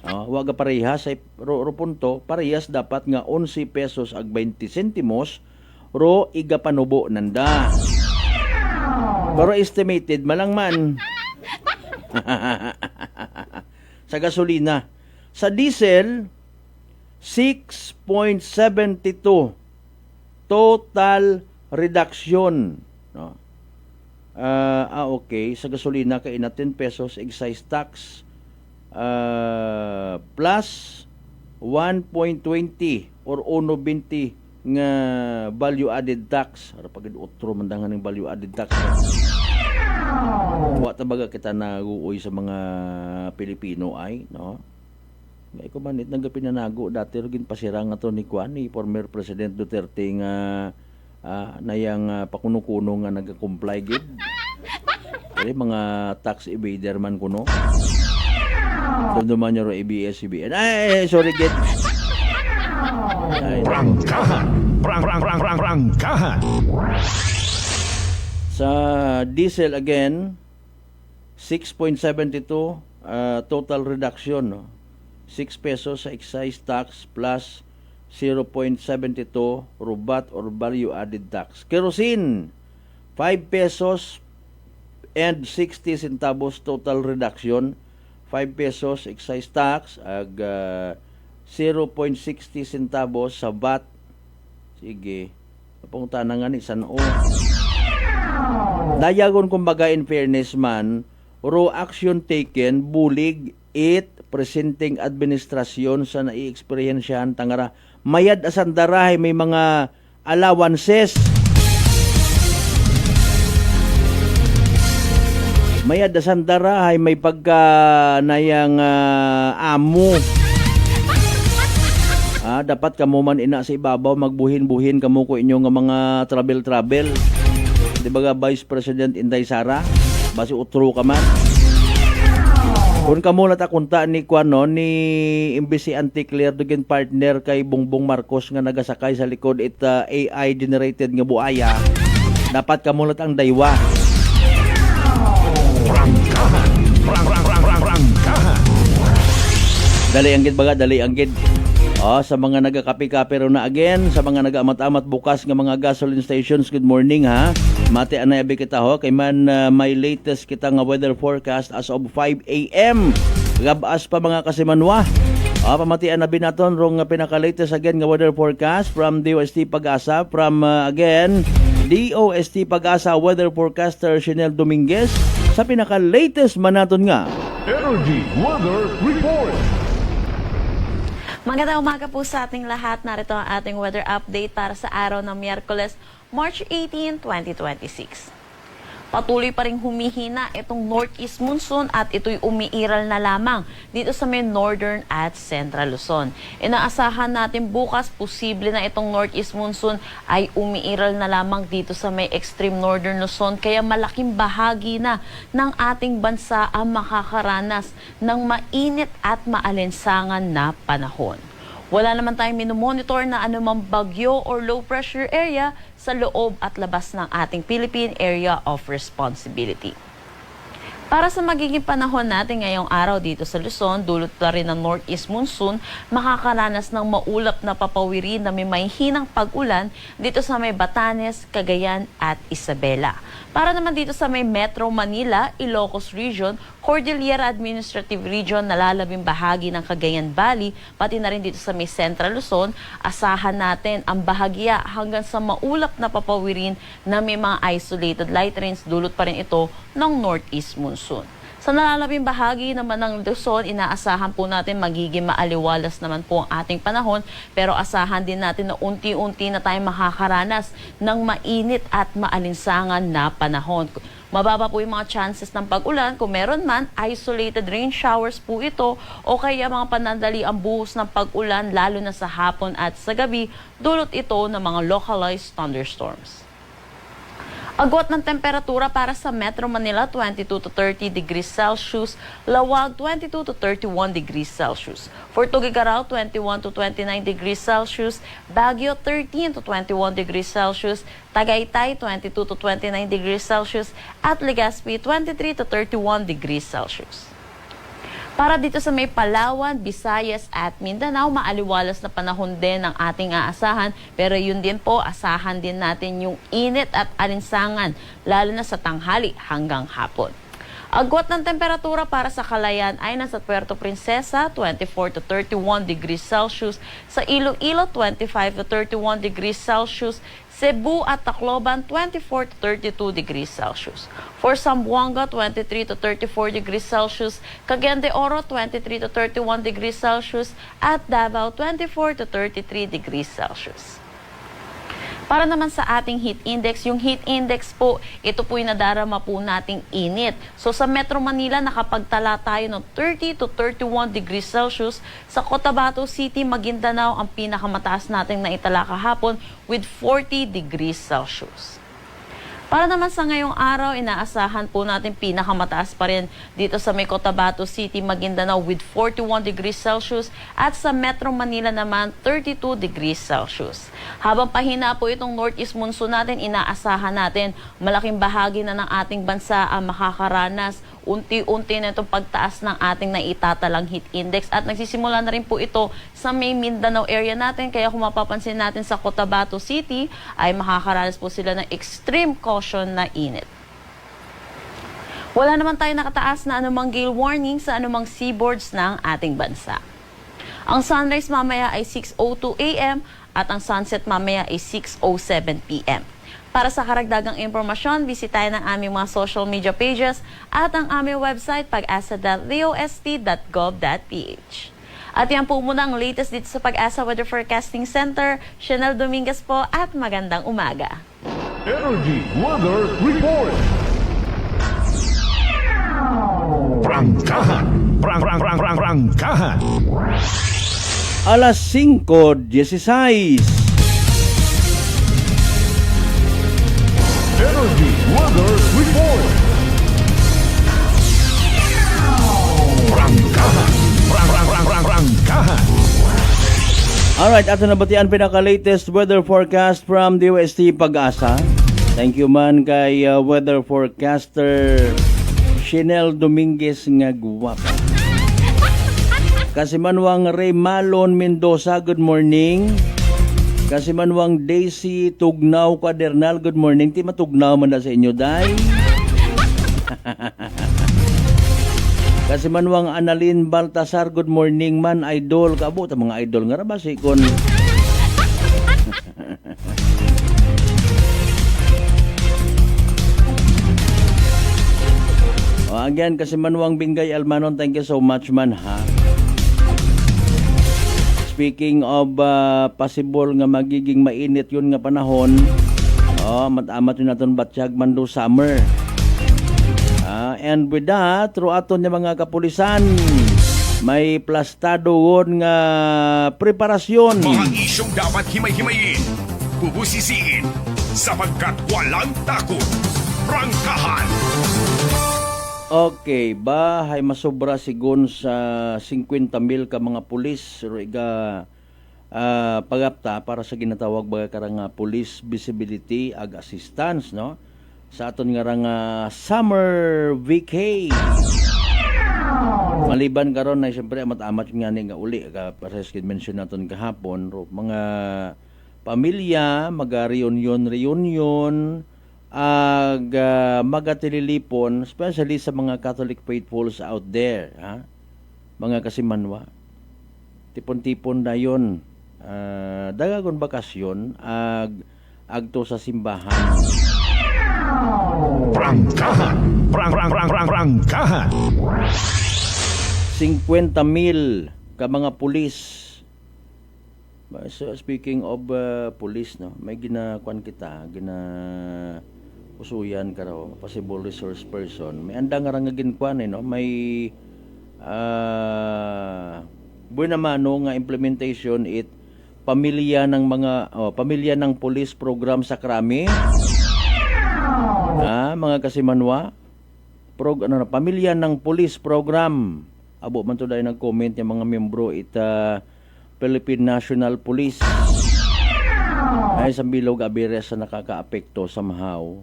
Waga parehas ay ro punto, parehas dapat nga 11 pesos ag 20 sentimos ro iga panubo nanda. Pero estimated malangman. Sa gasolina, sa diesel 6.72 total reduction, no? Okay, sa gasolina kay na 10 pesos excise tax plus 1.20 or 1.20 nga value added tax. Ara pagid otro mandangan ng value added tax. Wa tabaga kita naguoy sa mga Pilipino ay, no? Ngay ko manit nang pinanago dati gin pasirang ato ni Kuan ni former President Duterte nga nayang pakuno-kuno nga nag-comply gid. Kaya mga tax evader man kuno. Dumduman nyo ro ABS-CBN. Ay, sorry gid. Rangkahan. Sa diesel again 6.72 total reduction, no? 6 pesos sa excise tax plus 0.72 rubat or value added tax. Kerosene 5 pesos and 60 centavos total reduction. 5 pesos excise tax ag 0.60 centavos sa VAT. Sige. Papunta na nga ni San-O. Dayagon kumbaga in fairness man, raw action taken bulig it presenting administrasyon sa nai-eksperyensyahan tangara mayad asan darahay may mga allowances. Mayad asan darahay may pagka nayang amo. Dapat kamo man ina sa ibabaw magbuhin-buhin kamo ko inyo nga mga travel. Di ba Vice President Inday Sara? Basi utro ka man. Kung kamulat akunta ni Kuano ni imbesi Anticlear dugen partner kay Bongbong Marcos nga nagasakay sa likod it AI generated nga buaya, dapat kamulat ang daywa. Dali anggid baga, dali anggid. Sa mga nagakapi-kapi ro na again, sa mga nagaamat-amat bukas nga mga gasoline stations, good morning ha. Mati anay abi kita ho, kay man may latest kita nga weather forecast as of 5 a.m. Gabas pa mga kasimanwa. Pamatian na binaton rong pinaka-latest again nga weather forecast from DOST Pag-asa, from again DOST Pag-asa weather forecaster Chanel Dominguez sa pinaka-latest manaton nga Energy Weather Report. Magandang umaga po sa ating lahat. Narito ang ating weather update para sa araw ng Miyerkules, March 18, 2026. Patuloy pa rin humihina itong northeast monsoon at ito'y umiiral na lamang dito sa may northern at central Luzon. Inaasahan natin bukas posible na itong northeast monsoon ay umiiral na lamang dito sa may extreme northern Luzon, kaya malaking bahagi na ng ating bansa ang makakaranas ng mainit at maalinsangan na panahon. Wala naman tayong minomonitor na anumang bagyo or low pressure area sa loob at labas ng ating Philippine Area of Responsibility. Para sa magiging panahon natin ngayong araw dito sa Luzon, dulot pa rin ng northeast monsoon, makakaranas ng maulap na papawirin na may mahihinang pag-ulan dito sa may Batanes, Cagayan at Isabela. Para naman dito sa may Metro Manila, Ilocos Region, Cordillera Administrative Region, nalalabing bahagi ng Cagayan Valley, pati na rin dito sa may Central Luzon, asahan natin ang bahagya hanggang sa maulap na papawirin na may mga isolated light rains, dulot pa rin ito ng northeast monsoon. Sa nalalabing bahagi naman ng Luzon, inaasahan po natin magiging maaliwalas naman po ang ating panahon, pero asahan din natin na unti-unti na tayo makakaranas ng mainit at maalinsangan na panahon. Mababa po yung mga chances ng pag-ulan, kung meron man, isolated rain showers po ito o kaya mga panandali ang buhos ng pag-ulan lalo na sa hapon at sa gabi, dulot ito ng mga localized thunderstorms. Agwat ng temperatura para sa Metro Manila, 22 to 30 degrees Celsius. Lawag, 22 to 31 degrees Celsius. For Tuguegarao, 21 to 29 degrees Celsius. Baguio, 13 to 21 degrees Celsius. Tagaytay, 22 to 29 degrees Celsius. At Legazpi, 23 to 31 degrees Celsius. Para dito sa may Palawan, Visayas at Mindanao, maaliwalas na panahon din ang ating aasahan. Pero yun din po, asahan din natin yung init at alinsangan, lalo na sa tanghali hanggang hapon. Agwat ng temperatura para sa Calayan ay nasa Puerto Princesa, 24 to 31 degrees Celsius. Sa Iloilo, 25 to 31 degrees Celsius. Cebu at Tacloban, 24 to 32 degrees Celsius. For Zamboanga, 23 to 34 degrees Celsius. Cagayan de Oro, 23 to 31 degrees Celsius. At Davao, 24 to 33 degrees Celsius. Para naman sa ating heat index, yung heat index po, ito po yung nadarama po nating init. So sa Metro Manila, nakapagtala tayo ng 30 to 31 degrees Celsius. Sa Cotabato City, Maguindanao, ang pinakamataas nating naitala kahapon with 40 degrees Celsius. Para naman sa ngayong araw, inaasahan po natin pinakamataas pa rin dito sa may Cotabato City, Maguindanao with 41 degrees Celsius at sa Metro Manila naman 32 degrees Celsius. Habang pahina po itong northeast monsoon natin, inaasahan natin malaking bahagi na ng ating bansa ang makakaranas unti-unti na itong pagtaas ng ating naitatalang heat index at nagsisimula na rin po ito sa may Mindanao area natin, kaya kung mapapansin natin sa Cotabato City ay makakaranas po sila ng extreme caution na init. Wala naman tayo nakataas na anumang gale warning sa anumang seaboards ng ating bansa. Ang sunrise mamaya ay 6:02 a.m. at ang sunset mamaya ay 6:07 p.m. Para sa karagdagang impormasyon, bisitahin ang aming mga social media pages at ang aming website pag-asa.dost.gov.ph. At yan po muna ang latest dito sa Pag-asa Weather Forecasting Center. Chanel Dominguez po at magandang umaga. Energy Weather Report. Prangkahan. Prangkahan. Alas 5:16. Energy Weather Report. Alright, ato na batian pinaka-latest weather forecast from DOST Pag-asa. Thank you man kay weather forecaster Chanel Dominguez nga guwapa. Kasimanwang Ray Malon Mendoza, good morning. Kasimanwang Daisy Tugnaw Quadernal, good morning. Ti matugnaw man na sa inyo, day. Kasimanwang Annalyn Baltasar, good morning man, idol. Kaabot ang mga idol nga rabasi kon. Again, Kasimanwang Bingay Almanon, thank you so much man ha. Speaking of possible nga magiging mainit yun nga panahon, matamat yun natin batsyag man do summer. And with that, through aton yung mga kapulisan, may plastado yun nga preparasyon. Mga isyong dapat himay-himayin, bubusisiin, sapagkat walang takot. Prangkahan! Okay, bahay masobra sigon sa 50,000 ka mga pulis riga pagapta para sa ginatawag baga karang police visibility ag assistance no sa aton nga rang summer vacay. Maliban karon na siyempre amat-amat nga ni nga uli ka pares gid mention naton kahapon mga pamilya maga-reunion ag magatililipon especially sa mga Catholic faithfuls out there ha mga Kasimanwa tipon-tipon dayon dagagon bakasyon agto sa simbahan. Prangkahan! Prangkahan! 50,000 ka mga pulis. So, speaking of police, no, may ginakuan kita, usuyan ka raw, possible resource person. May andang nga nga ginkuan, no, may buwan naman no, nga implementation pamilya ng pamilya ng police program sa Krami. Mga Kasimanwa, pamilya ng police program. Abo man to dahil nag-comment yung mga membro Philippine National Police. Ay sa bilog abires sa nakakaapekto somehow.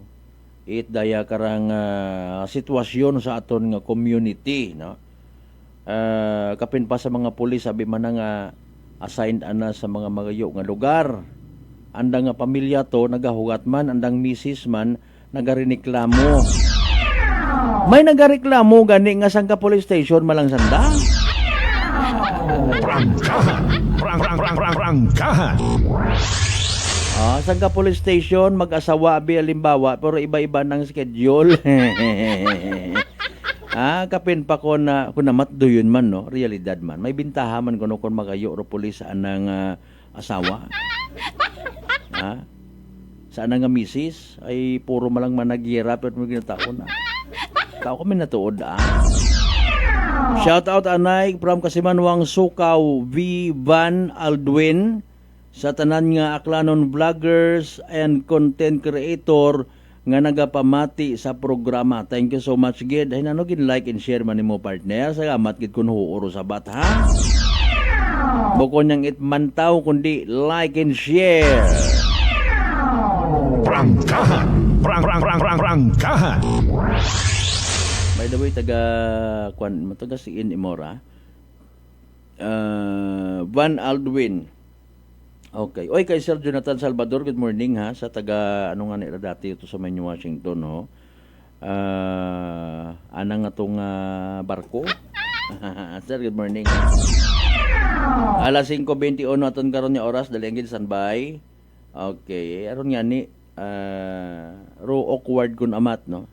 Daya karang sitwasyon sa aton nga community, no. Kapin pa sa mga pulis sabi man nga assigned ana sa mga magayo nga lugar. Andang nga pamilya to nagahugat man, andang misis man nagarireklamo. May nagareklamo gani nga sang police station malang sanda. Prangkahan! Sang police station mag-asawa abi alimbawa pero iba-iba ng schedule. Kapin pa ko na kung namatdo yun man no, realidad man. May bintaha man kuno kon magayo ro pulis anang asawa. Saan nga misis ay puro malang managira pero may ginatao na. Tao kami natuod Shout out anay from Kasimanwang Sukaw V. Van Aldwin sa tanan nga aklanon vloggers and content creator nga nagapamati sa programa. Thank you so much gid. Ay nano gid like and share man nimo partner. Salamat gid kun huoro sa bata. Bukod niyang itmantaw kundi like and share. Prangkahan! Prangkahan! By the way, taga si Imora. Van Aldwin. Okay. Oy, kay Sir Jonathan Salvador, good morning ha. Sa taga, ano nga nila dati ito sa Menu Washington, no? Anang atong barko. Sir, good morning. Alas 5:21 aton karon nga oras, dali ang standby. Okay. Aron nga ni, ro awkward kun amat, no?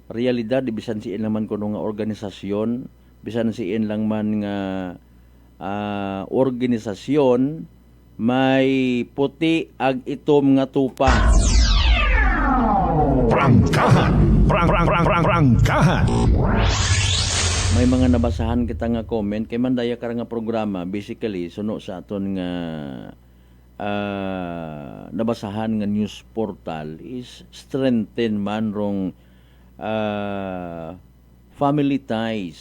Realidad, bisan siin lang man kuno nga organisasyon, bisan siin lang man nga organisasyon, may puti ag itom nga tupa. Prangkahan! Prangkahan! May mga nabasahan kita nga comment, kay mandaya ka nga programa, basically, suno sa aton nga nabasahan nga news portal is strengthen man rong family ties,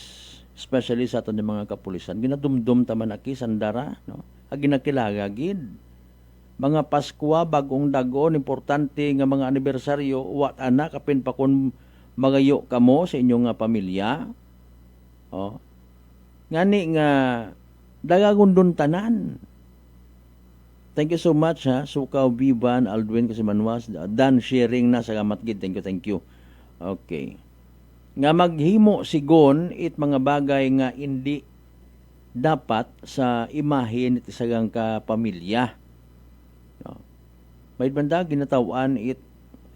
especially sa aton mga kapulisan. Ginadumdum taman aki sandara, no? aginakilaga gid. Mga Paskwa, bagong dagon, importante nga mga anibersaryo, wat ana kapin pa kun magayo kamo sa inyong nga pamilya. Oh. Ngani nga dagagon dun tanan. Thank you so much ha. Sukaw, Vivan, Aldwin Kasimanwas, Dan sharing na sa gamat gid. Thank you. Okay. Nga maghimo sigon it mga bagay nga hindi dapat sa imahin iti sagang ka pamilya. No. May banda ginatawan it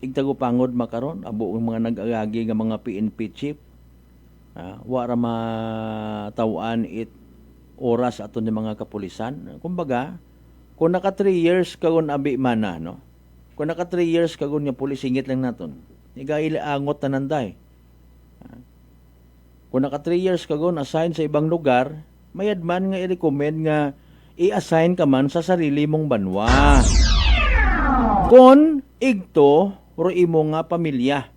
igtagupangod makaron abo ang mga nag-agagi nga mga PNP chief. Wara matawan it oras aton ni mga kapulisan. Kumbaga, kung naka 3 years kagon abi mana, no? Kung naka 3 years kagon nga pulis singit lang naton. Igaila angot na nanday. Kung naka 3 years kagon assign sa ibang lugar, mayad man nga i-recommend nga i-assign ka man sa sarili mong banwa. Kung igto ro imo nga pamilya.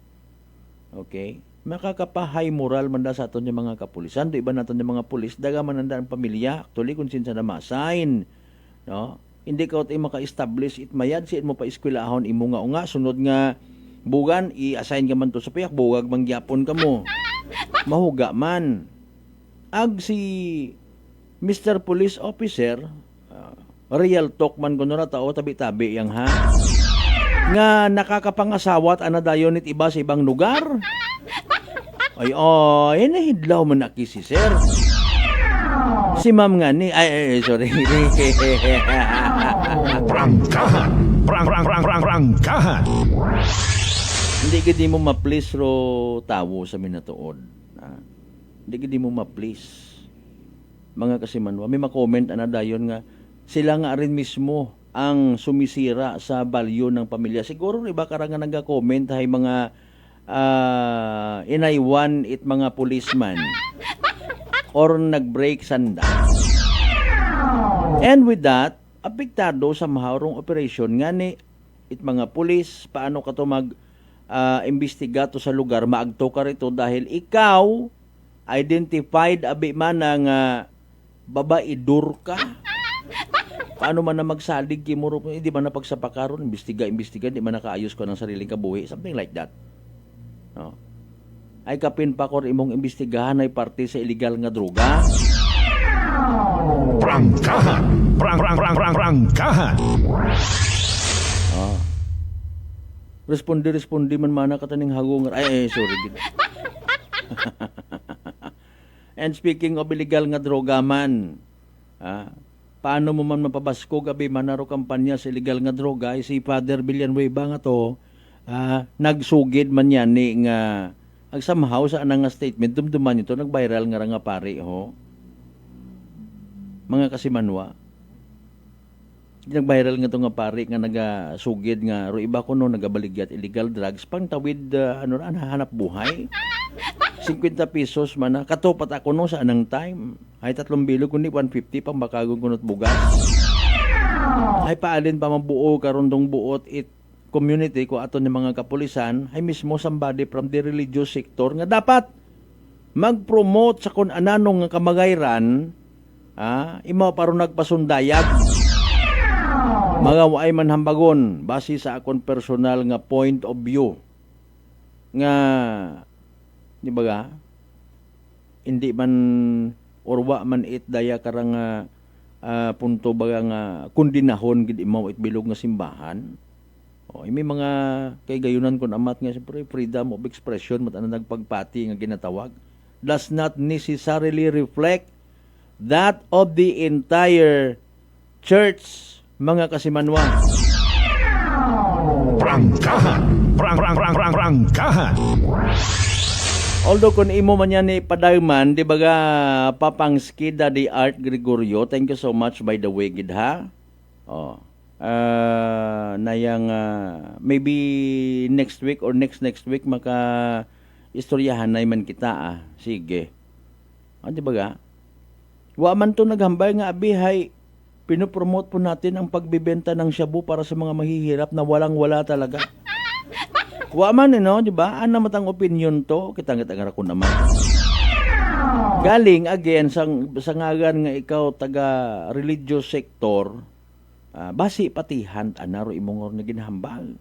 Okay? Makakapahay moral man da sa aton yung mga kapulisan. Do iba naton yung mga pulis, daga man ang pamilya. Actually, kung sinsa na ma-assign. No? Hindi ka ito maka-establish it mayad, siit mo pa eskwelahon imo nga sunod nga bugan, i-assign ka man to sa payak, bugag mangyapon ka mo. Mahuga man. Ag si Mr. Police Officer, real talk man ko na tao, tabi-tabi yang ha. Nga nakakapangasawat anadayon it iba sa ibang lugar. Ay, nahidlaw man aki si sir. Si ma'am nga ni, sorry. Prangkahan. Prangkahan. Hindi gidi mo ma-please ro tawo sa minatuod. Hindi gidi mo ma-please. Mga kasimanwa, may ma-comment anadayon nga sila nga rin mismo ang sumisira sa value ng pamilya. Siguro iba karang nga nag-comment hay mga inaywan it mga policeman or nag-break sanda. And with that, apektado sa maharong operation nga ni it mga pulis, paano ka to mag-imbestiga to sa lugar, maagto ka rito dahil ikaw identified abi man nga babaidur ka. Paano man na magsalig kimuro, hindi man na pagsapakaron, imbestiga, di man nakaayos ko ng sariling kabuhi, something like that. No. Ay kapin pa ko imong imbestigahan ay parte sa illegal nga droga. Prangkahan. Prangkahan. Responde man kataning hagong. Sorry. And speaking of illegal nga droga man, paano mo man mapabasko gabi manaro kampanya sa illegal nga droga, si Father Villanueva nga to, nagsugid man yan ni nga somehow sa anang nga statement dumduman ito nag-viral nga pare ho. Mga kasimanwa, nag-viral nga to nga pare nga nagasugid nga ro iba ko no nagabaligya illegal drugs pang tawid hanap buhay. 50 pesos man na katupat ako no sa anang time. Ay 3 bilog kundi 150 pang bakagong kunot bugas. Ay paalin pa mabuo karon dong buot it community ko ato ni mga kapulisan ay mismo somebody from the religious sector nga dapat mag-promote sa kun ananong nga kamagayran, imaw paron nagpasundayag. Mga waay man hambagon base sa akon personal nga point of view nga di ba hindi man orwa man it daya karang punto baga nga kundinahon gid imaw it bilog nga simbahan. May mga kay gayunan kon amat nga siyempre freedom of expression matana nagpagpati nga ginatawag does not necessarily reflect that of the entire church, mga kasimanwa. Prangkahan. Prangkahan. Although kung imo man yan ipadayman, di ba ga Papangski Daddy Art Gregorio, thank you so much by the way gid ha. Nayang maybe next week or next week maka istoryahan na man kita sige. Di ba ga? Wa man to naghambay nga abihay pinopromote po natin ang pagbibenta ng shabu para sa mga mahihirap na walang-wala talaga. Wa man di ba? Ano matang opinion to? Kitang-kitang ko naman. Galing again sa ngagan nga ikaw taga religious sector, basi patihan anaro imong na ginhambal.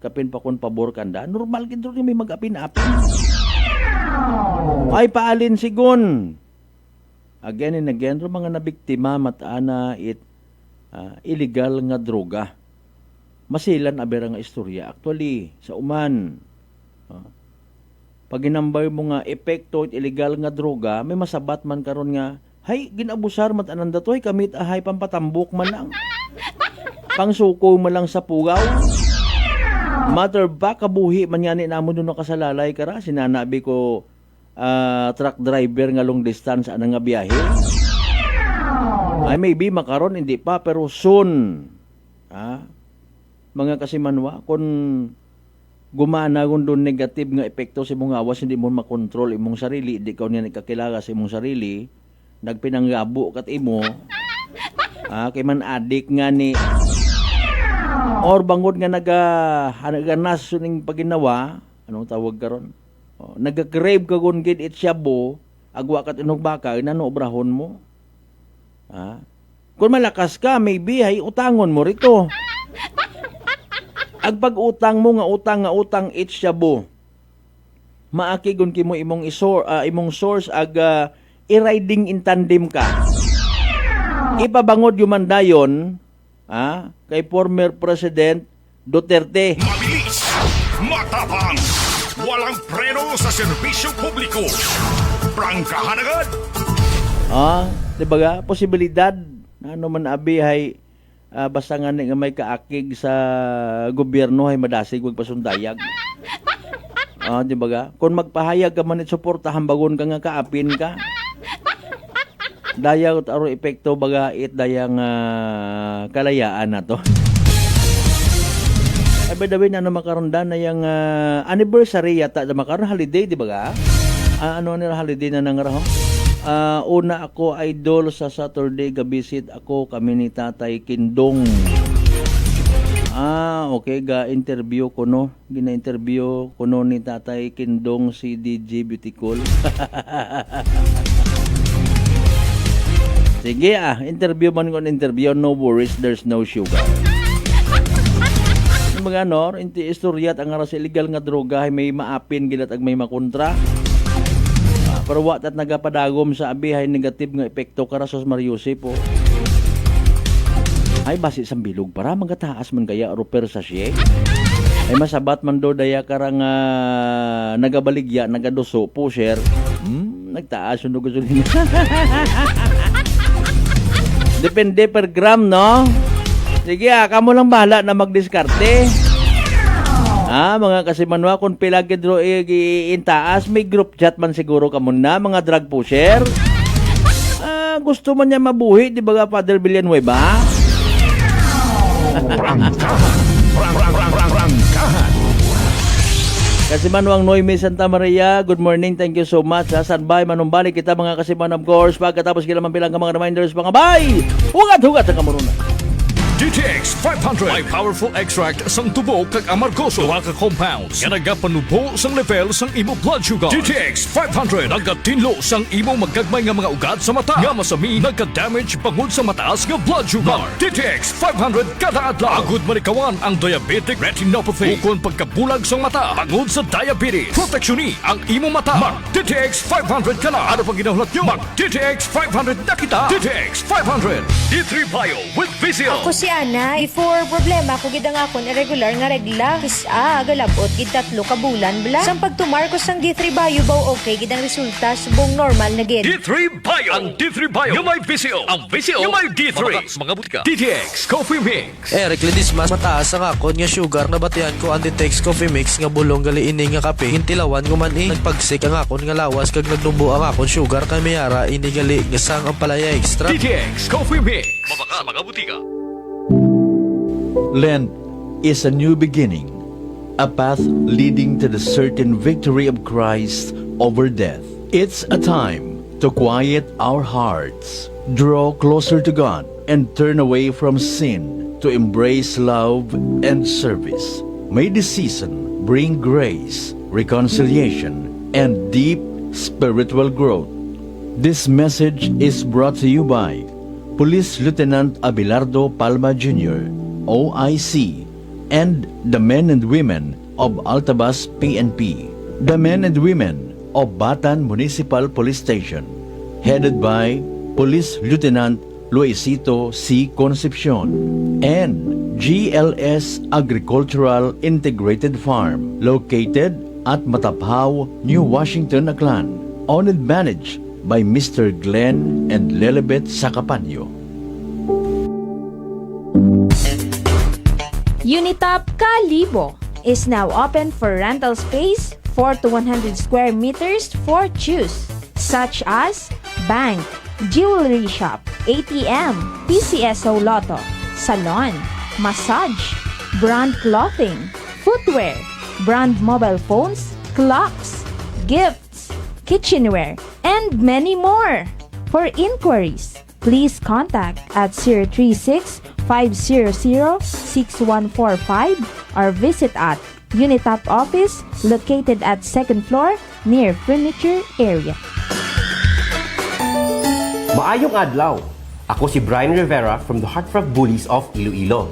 Kapin pa kun pabor kanda, normal gid ron may mag-apin-apin. Ay paalin sigon. Again and again ro mga nabiktima mataana illegal nga droga. Masilan abera nga istorya. Actually sa uman pag ginambay mo nga epekto it illegal nga droga, may masabat man karon nga, hay, ginabusar mat ananda to, kamit ahay pampatambok man lang. Pangsuko man lang sa pugaw. Matter ba, kabuhi man yan namon doon nakasalalay kara, sinanabi ko truck driver nga long distance anang nga biyahe. Ay, maybe makaron, hindi pa, pero soon. Mga kasimanwa, kung gumana kung doon negative nga epekto sa imong awas, hindi mo makontrol imong sarili, hindi ka niya nagkakilala sa imong sarili, nagpinanggabo kat imo, kay man adik nga ni, or bangod nga naganas ning paginawa, anong tawag karon? Nagagrave ka kung gid it syabo, agwa kat inog baka, inanobrahon mo. Kung malakas ka, maybe, ay utangon mo rito. Ag pag-utang mo nga utang itsyabo. Maakigon kimo imong source ag i-riding in tandem ka. Ipabangod yuman dayon kay former President Duterte. Mabilis, matapang, walang preno sa serbisyo publiko. Prangkahan agad. Diba posibilidad ano man abi hay basta nga may kaakig sa gobyerno ay madasig wag pasundayag. Di ba ga? Kung magpahayag ka man at suportahan bagon ka nga kaapin ka. Daya aro epekto baga it dayang kalayaan na to. Ay by the way, ano makaronda na yung anniversary yata na makaron holiday, di ba ga? Ano nila holiday na nangaraho? Una ako idol sa Saturday gabisit ako kami ni Tatay Kindong. Okay ga interview ko no. Gina-interview ko no ni Tatay Kindong si DJ Beautycool. Sige interview man ko interview, no worries, there's no sugar. Mga no, inti istorya ang aras illegal nga droga ay may maapin gilat ag may makontra. Pero wat at nagapadagom sa abihay negative nga epekto karasos Mariusip po. Ay basi sa bilog para magataas man kaya ruper sa siye. Ay masabat man do daya karang nagabaligya nagaduso po share. Nagtaas yung gasolina. Depende per gram no. Sige kamo lang bahala na magdiskarte. Mga kasimanwa, kung pila gidro intaas, may group chat man siguro kamo na, mga drug pusher. Gusto man niya mabuhi, di ba Father Villanueva? Kasimanwang Noemi Santa Maria, good morning, thank you so much. Standby, manumbalik kita mga kasiman, of course. Pagkatapos kila man bilang mga reminders, mga bay! Hugat-hugat sa kamurunan. DTX 500 may powerful extract sang tubo kag amargoso duha ka compounds nga nagapanubo sang level sang imo blood sugar. DTX 500 nagatinlo sang imo magagmay nga mga ugat sa mata nga masami nagka-damage bangod sa mataas nga blood sugar. DTX 500 kada adlaw agud manikawan ang diabetic retinopathy ukon pagkabulag sang mata bangod sa diabetes. Proteksyon ang imo mata. Mag DTX 500 kana. Ano pang ginahulot nyo? Mag DTX 500 na kita. DTX 500 D3 Bio with Vizio. Ako si Ana, before problema ko gid ang akon irregular nga regla. Galabot gid 3 ka bulan bla. Sang pagtumar ko sang D3 Bio baw okay gid ang resulta subong normal na gid. D3 Bio. Ang D3 Bio yung may Vizio. Ang Vizio yung may D3. Mga butika. DTX Coffee Mix. Recledis mas mataas ang akon nga sugar na batian ko ang DTX Coffee Mix nga bulong gali ini nga kape. Hintilawan ko man nagpagsik ang akon nga lawas kag nagnubo ang akon sugar kay mayara ini gali nga sang ang palaya extra. DTX Coffee Mix. Mabaka mga butika. Lent is a new beginning, a path leading to the certain victory of Christ over death. It's a time to quiet our hearts, draw closer to God, and turn away from sin to embrace love and service. May this season bring grace, reconciliation, and deep spiritual growth. This message is brought to you by Police Lieutenant Abelardo Palma Jr., OIC, and the men and women of Altabas PNP, the men and women of Batan Municipal Police Station, headed by Police Lieutenant Luisito C. Concepcion, and GLS Agricultural Integrated Farm, located at Matapao, New Washington, Aklan, owned and managed by Mr. Glenn and Lilibet Sacapanyo. Unitop Kalibo is now open for rental space 4 to 100 square meters for choose, such as bank, jewelry shop, ATM, PCSO Lotto, salon, massage, brand clothing, footwear, brand mobile phones, clocks, gifts, kitchenware, and many more. For inquiries, please contact at 036-500-6145 or visit at Unitop office located at 2nd floor near furniture area. Maayong adlaw! Ako si Brian Rivera from the Heartfront Bullies of Iloilo.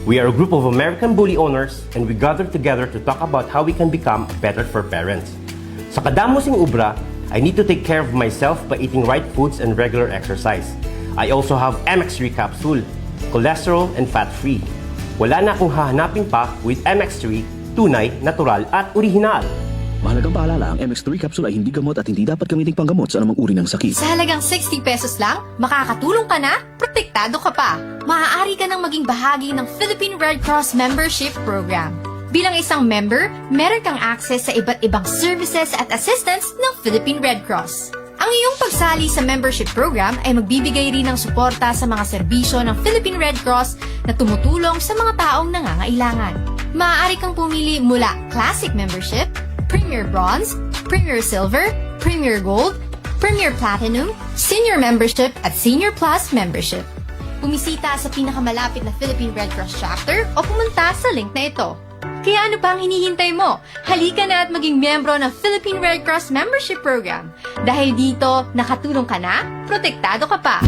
We are a group of American bully owners and we gather together to talk about how we can become better for parents. Sa kadamosing ubra, I need to take care of myself by eating right foods and regular exercise. I also have MX3 capsule, cholesterol and fat-free. Wala na akong hahanapin pa with MX3, tunay, natural at orihinal. Mahalagang paalala, ang MX3 capsule ay hindi gamot at hindi dapat gamiting panggamot sa anumang uri ng sakit. Sa halagang 60 pesos lang, makakatulong ka na, protektado ka pa. Maaari ka nang maging bahagi ng Philippine Red Cross Membership Program. Bilang isang member, meron kang access sa iba't ibang services at assistance ng Philippine Red Cross. Ang iyong pagsali sa membership program ay magbibigay rin ng suporta sa mga serbisyo ng Philippine Red Cross na tumutulong sa mga taong nangangailangan. Maaari kang pumili mula Classic Membership, Premier Bronze, Premier Silver, Premier Gold, Premier Platinum, Senior Membership at Senior Plus Membership. Bumisita sa pinakamalapit na Philippine Red Cross chapter o pumunta sa link na ito. Kaya ano pa ang hinihintay mo? Halika na at maging miyembro ng Philippine Red Cross Membership Program. Dahil dito, nakatulong ka na, protektado ka pa.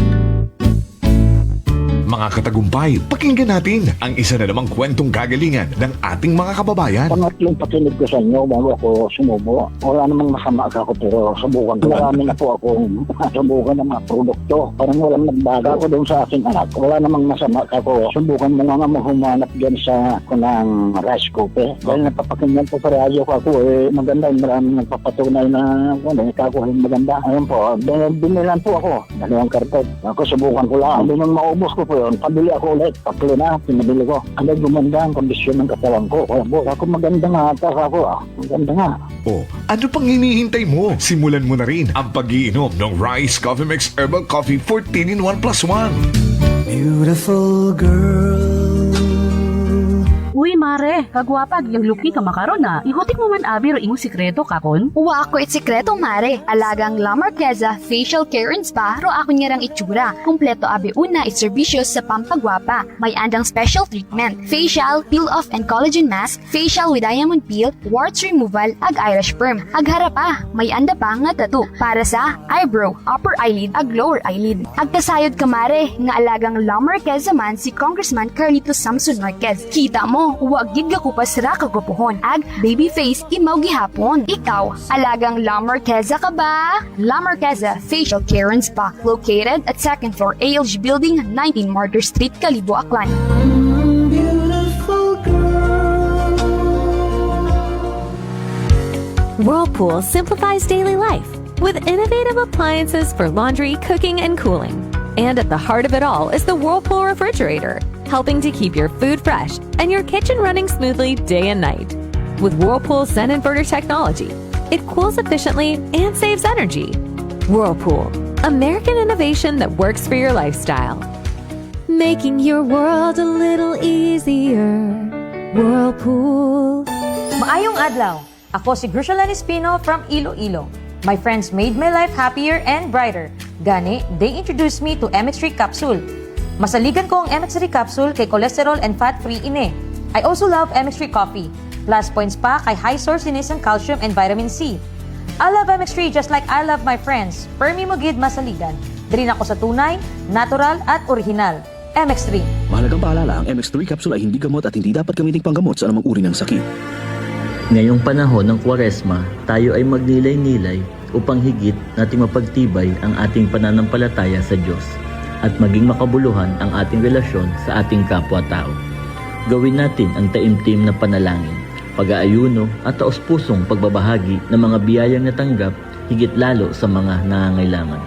Mga katagumpay, pakinggan natin ang isa na namang kwentong kagalingan ng ating mga kababayan. Pangatlong pakinig ko sa inyo bago ako sumubo. Wala namang masama ako pero subukan ko. Marami na po akong subukan ng mga produkto. Parang walang nagbago ako doon sa aking anak. Wala namang masama ako. Subukan mo nga humanap dyan sa kunang rice cooker. Dahil napapakinggan po sa radyo ko ako maganda. Maraming nagpapatunay na ikakuha yung maganda. Ayun po, binilan po ako. 2 karton. Ako subukan ko lang. Hindi nang maubos ko po yun. Pabili ako ulit. 3 na, pinabili ko. Ano gumanda ang kondisyon ng katawan ko. Kaya po, ako maganda nga ata ako. Maganda nga. O, ano pang hinihintay mo? Simulan mo na rin ang pag-iinom ng Rice Coffee Mix Herbal Coffee 14 in 1 plus 1. Beautiful girl. Uy, mare, kagwapag, yung luki ka makaron na. Ihutik mo man abi ro imong sikreto kakon. Uwa ako sikreto, mare. Alagang La Marqueza Facial Care and Spa ro ako niyarang itsura. Kompleto abi una iserbisyo sa pampagwapa. May andang special treatment, facial, peel-off and collagen mask, facial with diamond peel, warts removal, ag Irish perm. Ag harapa, may anda pa nga tattoo para sa eyebrow, upper eyelid, ag lower eyelid. Ag kasayod ka, mare, nga alagang La Marqueza man si Congressman Carlito Samson Marquez. Kita mo, huwag gid ko pa sira kagupuhon. Ag baby face imaw gihapon. Ikaw, alagang La Marqueza ka ba? La Marqueza Facial Care and Spa, located at 2nd floor ALG Building, 19 Martyr Street, Kalibo, Aklan. Whirlpool simplifies daily life with innovative appliances for laundry, cooking, and cooling. And at the heart of it all is the Whirlpool refrigerator, helping to keep your food fresh and your kitchen running smoothly day and night. With Whirlpool Sun Inverter technology, it cools efficiently and saves energy. Whirlpool, American innovation that works for your lifestyle. Making your world a little easier. Whirlpool. Maayong adlaw. Ako si Grushalan Espino from Iloilo. My friends made my life happier and brighter. Gani, they introduced me to MX3 capsule. Masaligan ko ang MX3 capsule kay cholesterol and fat-free ine. I also love MX3 coffee. Plus points pa kay high source din ng calcium and vitamin C. I love MX3 just like I love my friends. Permi mo gid masaligan. Diri ako sa tunay, natural at original. MX3. Mahalagang paalala, ang MX3 capsule ay hindi gamot at hindi dapat gamitin panggamot sa anumang uri ng sakit. Ngayong panahon ng Kwaresma, tayo ay magnilay-nilay upang higit nating mapagtibay ang ating pananampalataya sa Diyos at maging makabuluhan ang ating relasyon sa ating kapwa-tao. Gawin natin ang taimtim na panalangin, pag-aayuno at taos-pusong pagbabahagi ng mga biyayang natanggap higit lalo sa mga nangangailangan.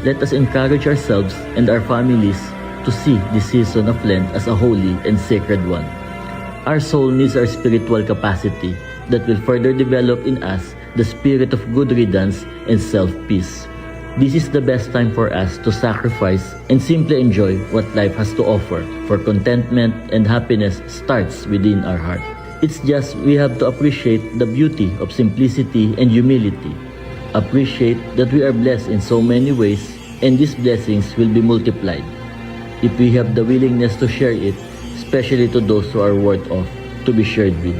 Let us encourage ourselves and our families to see this season of Lent as a holy and sacred one. Our soul needs our spiritual capacity that will further develop in us the spirit of good riddance and self-peace. This is the best time for us to sacrifice and simply enjoy what life has to offer, for contentment and happiness starts within our heart. It's just we have to appreciate the beauty of simplicity and humility. Appreciate that we are blessed in so many ways and these blessings will be multiplied if we have the willingness to share it, especially to those who are worth of to be shared with.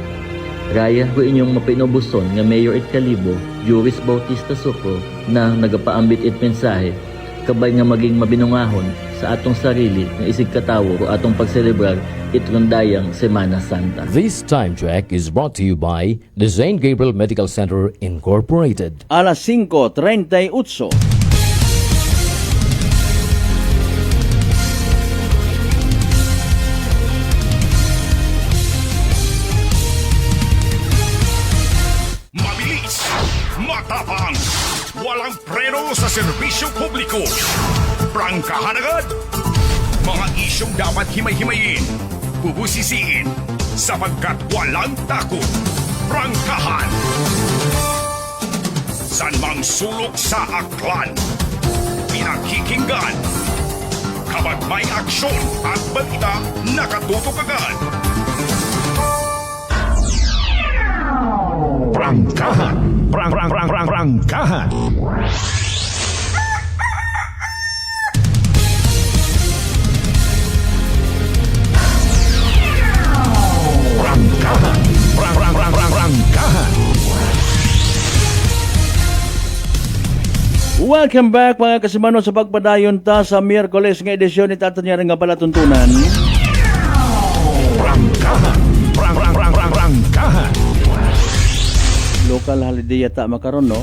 Raya ko inyong mapinobuson nga Mayor it Kalibo, Juris Bautista Sucro, na nagapaambit it mensahe, kabay nga maging mabinungahon sa atong sarili nga isig katawo o atong pagselebrar itrundayang Semana Santa. This time check is brought to you by the St. Gabriel Medical Center Incorporated. Alas 5:38. Matapang, walang preno sa serbisyo publiko. Prangkahan agad. Mga isyong dapat himay-himayin, bubusisiin, sapagkat walang takot. Prangkahan. San mang sulok sa aklan, pinakikinggan. Kapag may aksyon at balita, nakatutok agad. Prangkahan. Prangkahan. Prangkahan. Welcome back mga kasimano sa pagpadayon ta sa Miyerkules nga edisyon ni Tatanyari nga palatuntunan. Prangkahan. Prangkahan. Local holiday yata makaron no,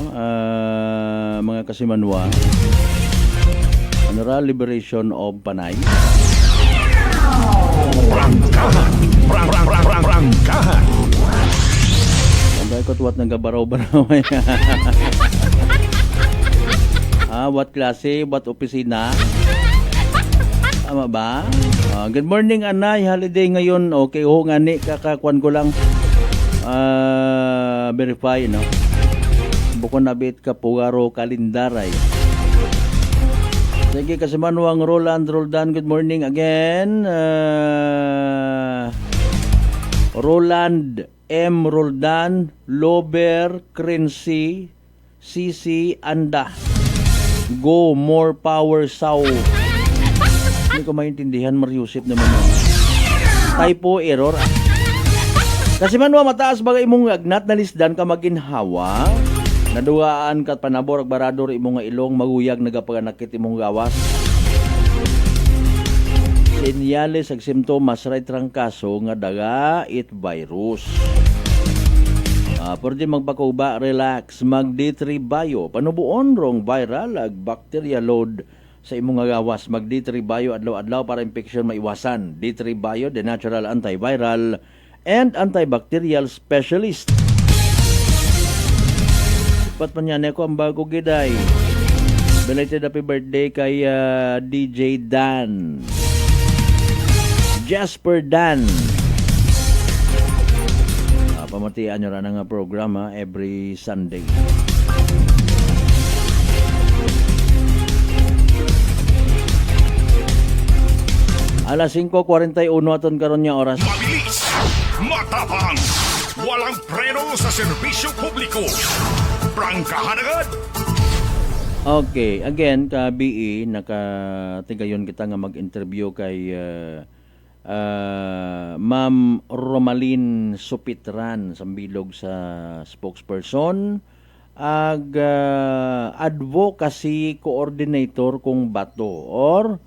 mga kasimanwa. General Liberation of Panay. Prangkahan. Prangkahan. Anday ko tuwat ng gabaraw-baraw. What klase, what opisina? Tama ba? Good morning, Anay. Holiday ngayon. Okay, nga ni kakakuan ko lang. Verify, no? Bukon nabit ka Pugaro Kalindaray. Sige, kasimanuang Roland Roldan, good morning again. Roland M. Roldan, Lober, Crency, CC, Anda. Go, more power, Sao. Hindi ko maintindihan, Mariusip naman. Typo, error. Kasi manwa mataas bagay imong agnat na lisdan ka maginhawa. Nadugaan kat panabor ag barador imong nga ilong maguyag nagapaganakit imong gawas. Senyales ag simptomas right trangkaso nga daga it virus. Pwede magpakuba, relax, mag D3 Bio. Panubuon rong viral ag bacteria load sa imong nga gawas. Mag D3 Bio adlaw-adlaw para infection maiwasan. D3 Bio, the natural antiviral and antibacterial specialist. Pat man yan ako ang bago giday. Belated happy birthday kay DJ Dan. Jasper Dan. Pamatian nyo rin ang programa every Sunday. Alas 5:41 aton karon nya oras. Mabilis, matapang, walang preno sa serbisyo publiko. Prangkahan agad. Okay, again ka BE nakatigayon kita nga mag-interview kay Ma'am Romalyn Supitran sa bilog sa spokesperson advocacy coordinator kung bato or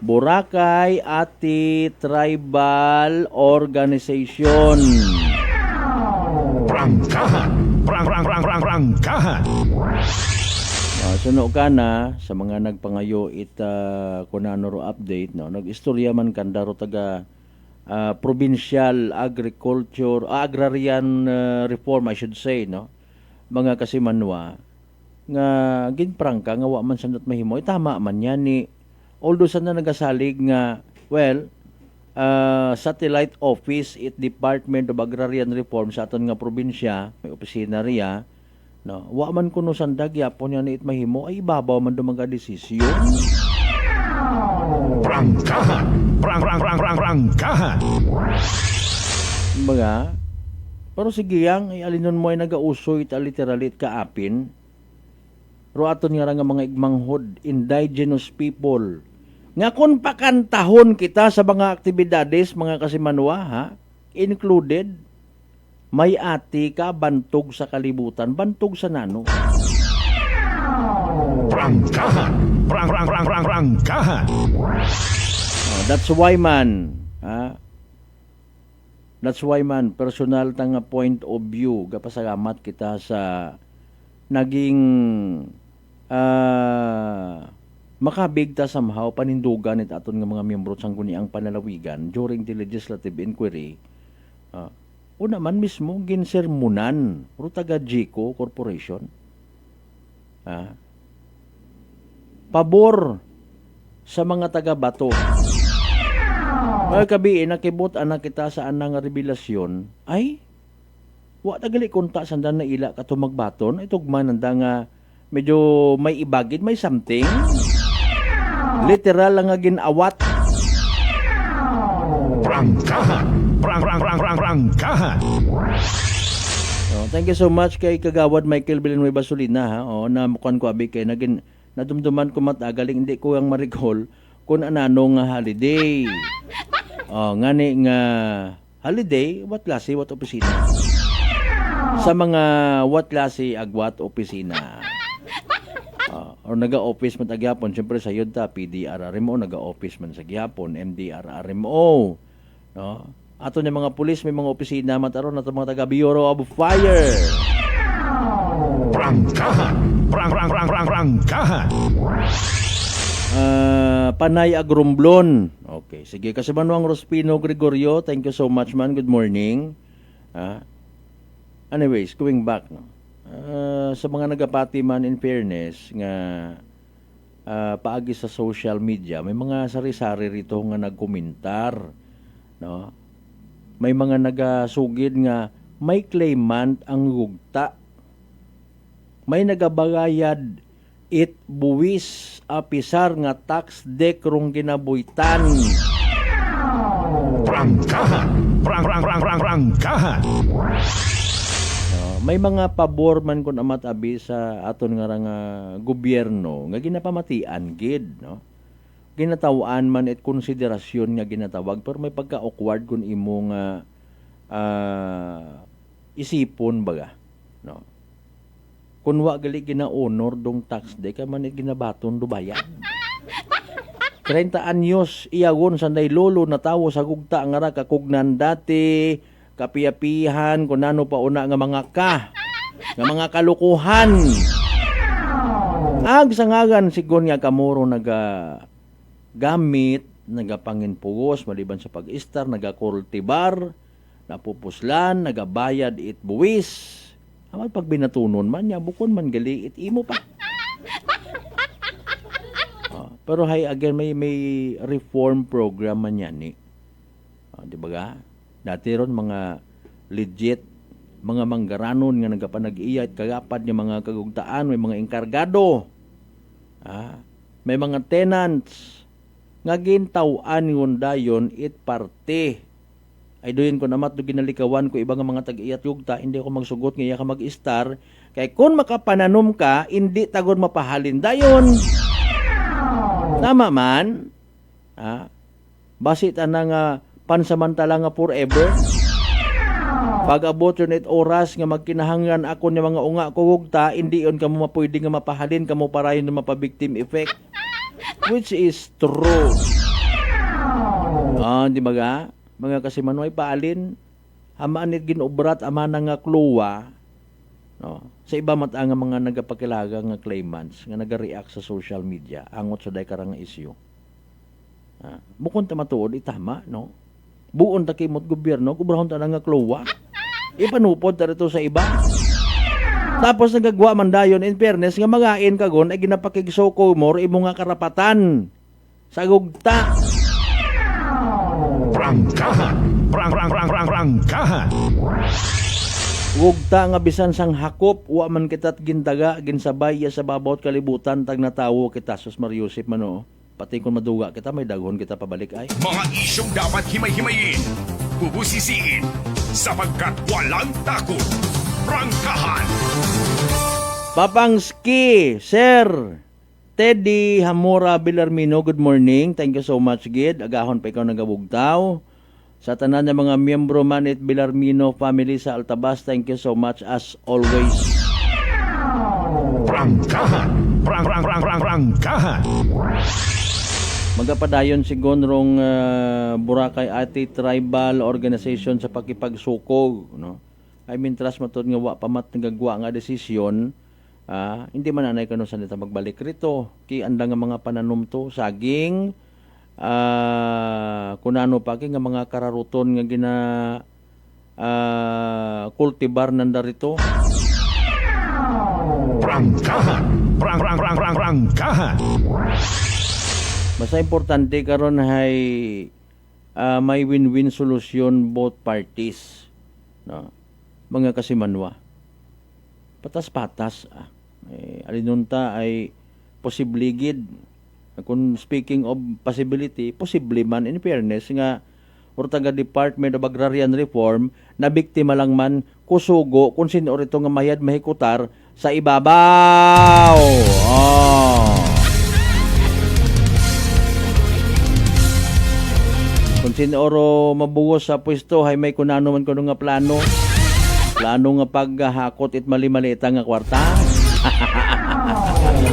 Boracay Ati Tribal Organization. Prangkahan. Prangkahan. Suno ka na sa mga nagpangayo kunano update no, nag-istorya man kanda ro taga provincial agrarian reform I should say no, mga kasimanwa nga ginprangka nga wa man sandat mahimo tama man yan ni although sana nagasalig nga satellite office it Department of Agrarian Reform sa aton nga probinsya may opisina riya no, wa man kuno sandag yapon yan it mahimo ay ibabaw man do mga desisyon. Prangkahan. Prangkahan. Mga pero sige yang ay alinon mo ay nagausoy ita literally it kaapin ro aton nga mga igmanghod indigenous people nga kun pakantahon kita sa mga aktibidades mga kasimanwa ha included may ati ka bantog sa kalibutan bantog sa nano. Prangkahan. Prangkahan. That's why man personal tanga point of view gapasalamat kita sa naging makabigta somehow panindugan it aton nga mga miyembro sang guniang panalawigan during the legislative inquiry. Una man mismo ginsermunan ro taga GECO Corporation. Pabor sa mga taga Bato. Mga kabi nakibot anak kita sa anang revelasyon ay wa tagali kunta sandan na ila kato magbaton itog man anda nga medyo may ibagid may something literal lang nga ginawat. Prangkahan. Prangkahan. Thank you so much kay Kagawad Michael Villanueva Solina ha. Na mukan ko abi kay nagin nadumduman ko matagaling hindi ko ang ma-recall kung anano nga holiday. Ngani nga holiday what klase what opisina. Sa mga what klase agwat opisina. Or naga-office man tagyapon syempre sa yun ta PDRRMO naga-office man sa gyapon MDRRMO no. Ato ni mga pulis may mga opisina mataron ato mga taga Bureau of Fire. Prangkahan. Prangkahan. Panay Agrumblon. Okay, sige kasi Manuang Rospino Gregorio, thank you so much man. Good morning. Anyways, going back no. Sa mga nagapati man in fairness nga paagi sa social media, may mga sari-sari rito nga nagkomentar no. May mga nagasugid nga may claimant ang gugta. May nagabagayad it buwis apisar nga tax deck rong ginabuitan. Prangkahan. Prangkahan. May mga pabor man kun amat abi sa aton nga gobyerno nga ginapamatian gid no. Ginatawaan man it konsiderasyon nga ginatawag pero may pagka-awkward kun imo nga isipon baga no. Kun wa gali gina-honor dong tax day ka man it ginabaton do bayad. 30 anyos iyagon sanday lolo na tawo sa gugta nga ra kakugnan dati kapiyapihan kun ano pa una nga mga kalukuhan. Ag sangagan sigon nga kamuro gamit, nagapanginpugos, maliban sa pag-istar, nagakultibar, napupuslan, nagabayad it buwis. Amal pag binatunon man niya, bukon man gali it imo pa. Pero again, may reform program man yan eh. Di ba ga? Dati ron mga legit, mga manggaranon nga nagapanag-iyat, kagapad niya mga kagugtaan, may mga enkargado. May mga tenants, nga gintawan yun dayon it parte. Ay doon ko namat do ginalikawan ko ibang mga tag-iyat yugta, hindi ako magsugot nga iya ka mag-star. Kay kung makapananom ka, hindi tagod mapahalin dayon. Tama man. Basit ana nga pansamantala nga forever. Pag abot yun it oras nga magkinahangan ako ni mga unga ko hugta, hindi yun kamo mapwede nga mapahalin, kamo parayon na mapabictim effect. Which is true. Di ba ga? Mga kasimanway paalin, hamaan it ginobrat, ama na nga kluwa, no? Sa iba mata nga mga nagapakilaga nga claimants, nga nagareact sa social media, angot sa day karang issue. Bukon ta matuod, itama, no? Buon ta kimot gobyerno, kubrahon ta na nga kluwa. Ipanupod ta rito sa iba. Tapos nagagwa man dayon in fairness nga magain kagon ay ginapakigsoko mo imo nga karapatan sa gugta. Prangkahan. Gugta nga bisan sang hakop wa man kita't gindaga ginsabay sa babawt kalibutan tag natawo kita sus Mariusip mano. Pati kung maduga kita may daghon kita pabalik ay. Mga isyong dapat himay-himayin, bubusisiin, sapagkat walang takot. Prangkahan. Papangski, Sir Teddy Hamura Villarmino, good morning. Thank you so much, Gid. Agahon pa ikaw nagabugtaw. Sa tanan ng mga miyembro man at Villarmino family sa Altabas, thank you so much as always. Prangkahan. Prangkahan. Magapadayon si Gonrong Boracay Ati Tribal Organization sa pakipagsukog, no? I mean, trust matod nga wa pamat nagagwa nga desisyon, hindi man anay kano sa nita magbalik rito. Ki anda nga mga pananom to, saging, kunano pa nga mga kararuton nga gina kultibar nanda rito. Prangkahan. Prangkahan. Basta importante karon hay may win-win solution both parties, no? Mga kasimanwa. Patas-patas. Alinunta ay posible gid. Kung speaking of possibility, posible man in fairness nga Ortaga Department of Agrarian Reform na biktima lang man kusugo kung sino rito nga mayad mahikutar sa ibabaw. Kung sino oro mabuwos sa pwesto hay may kunano man kuno nga plano. Plano nga paghakot it mali-malita nga kwarta.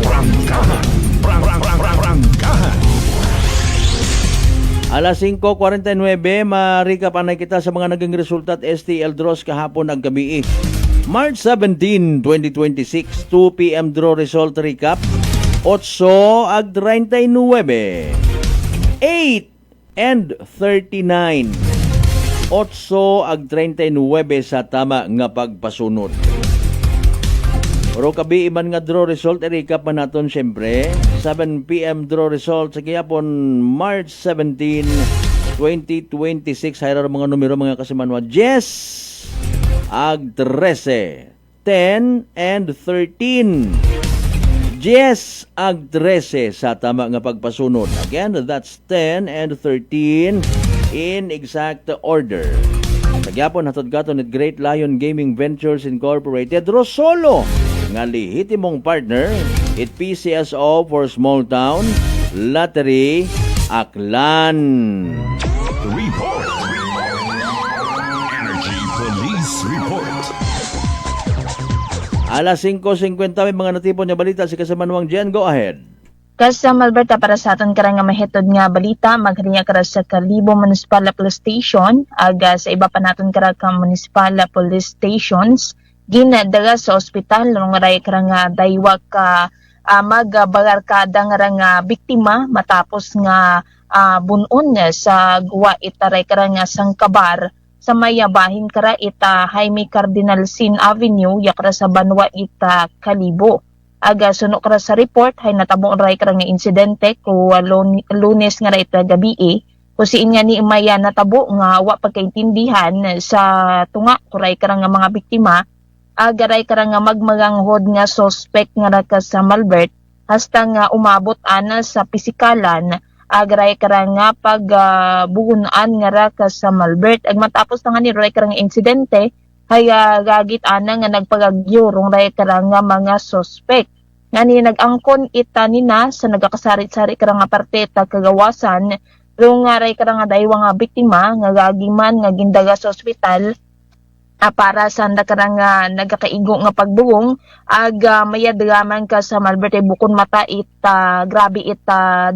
Prangkahan. Alas 5:49, marika panay kita sa mga naging resulta at STL draws kahapon ang gabi. March 17, 2026, 2 p.m. draw result recap. 8 ag 39. 8 and 39. 8 ag 39 sa tama nga pagpasunod. Pero kabi iman nga draw result, i-recap man natin syempre. 7 p.m. draw result sa gihapon March 17, 2026. Hayra mga numero mga kasimanwa. 10 ag 13. 10 and 13. 10 ag 13 sa tama nga pagpasunod. Again, that's 10 and 13 in exact order. Sa gihapon hatod katon at Great Lion Gaming Ventures Incorporated, Rosolo nga lihitimong partner, it PCSO for Small Town, Lottery, Aklan. Report. Energy Police Report. Alas 5:50 may mga natipon nga balita si Kasamanwang Jen. Go ahead. Kas sa Malberta para sa aton karang nga mahitod nga balita, maghiringa kara sa Kalibo Municipal Police Station, aga sa iba pa naton kara ka Municipal Police Stations, ginadaga sa ospital nung ray karang daywak ka magbagarkada nga biktima matapos nga bunon sa guwa itaray karang sangkabar sa mayabahin kara ita Jaime Cardinal Sin Avenue yakra sa Banwa ita Kalibo. Aga suno kara sa report hay natabong ray karang insidente ko Lunes nga ray ita gabi kusiin nga ni Maya natabo nga wa pagkaintindihan sa tunga kuray karang mga biktima. Agaray karang nga magmaganghod nga suspect nga naka sa Malbert hasta nga umabot ana sa pisikalan. Agaray karang nga pagbuhunan nga raka sa Malbert ag matapos nga ni ray karang insidente hay gagit ana nga nagpagagyo rong ray karang nga mga suspect nga ni nagangkon ita nina sa nagakasarit-sari karang nga parte ta kagawasan rong nga ray karang nga daywa nga biktima nga gagiman nga gindaga sa ospital. para sa nakarang nagakaigo nga pagbuong ag mayadgaman ka sa Malbert bukon mata grabe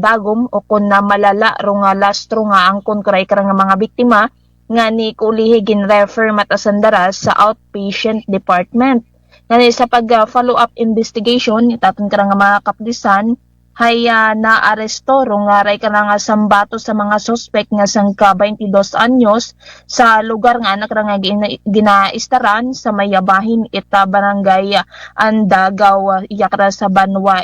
dagom o kun na malala ro nga lastro nga angkon kuray karang mga biktima nga ni kulihi gin-refer matasandara sa outpatient department. Ngani sa pag follow up investigation itaton karang mga kapulisan hay naaresto ro nga ray karang sambato sa mga suspect nga sangka 22 anyos sa lugar nga anak nga ginaistaran sa mayabahin barangay Andagaw yakra sa Banwa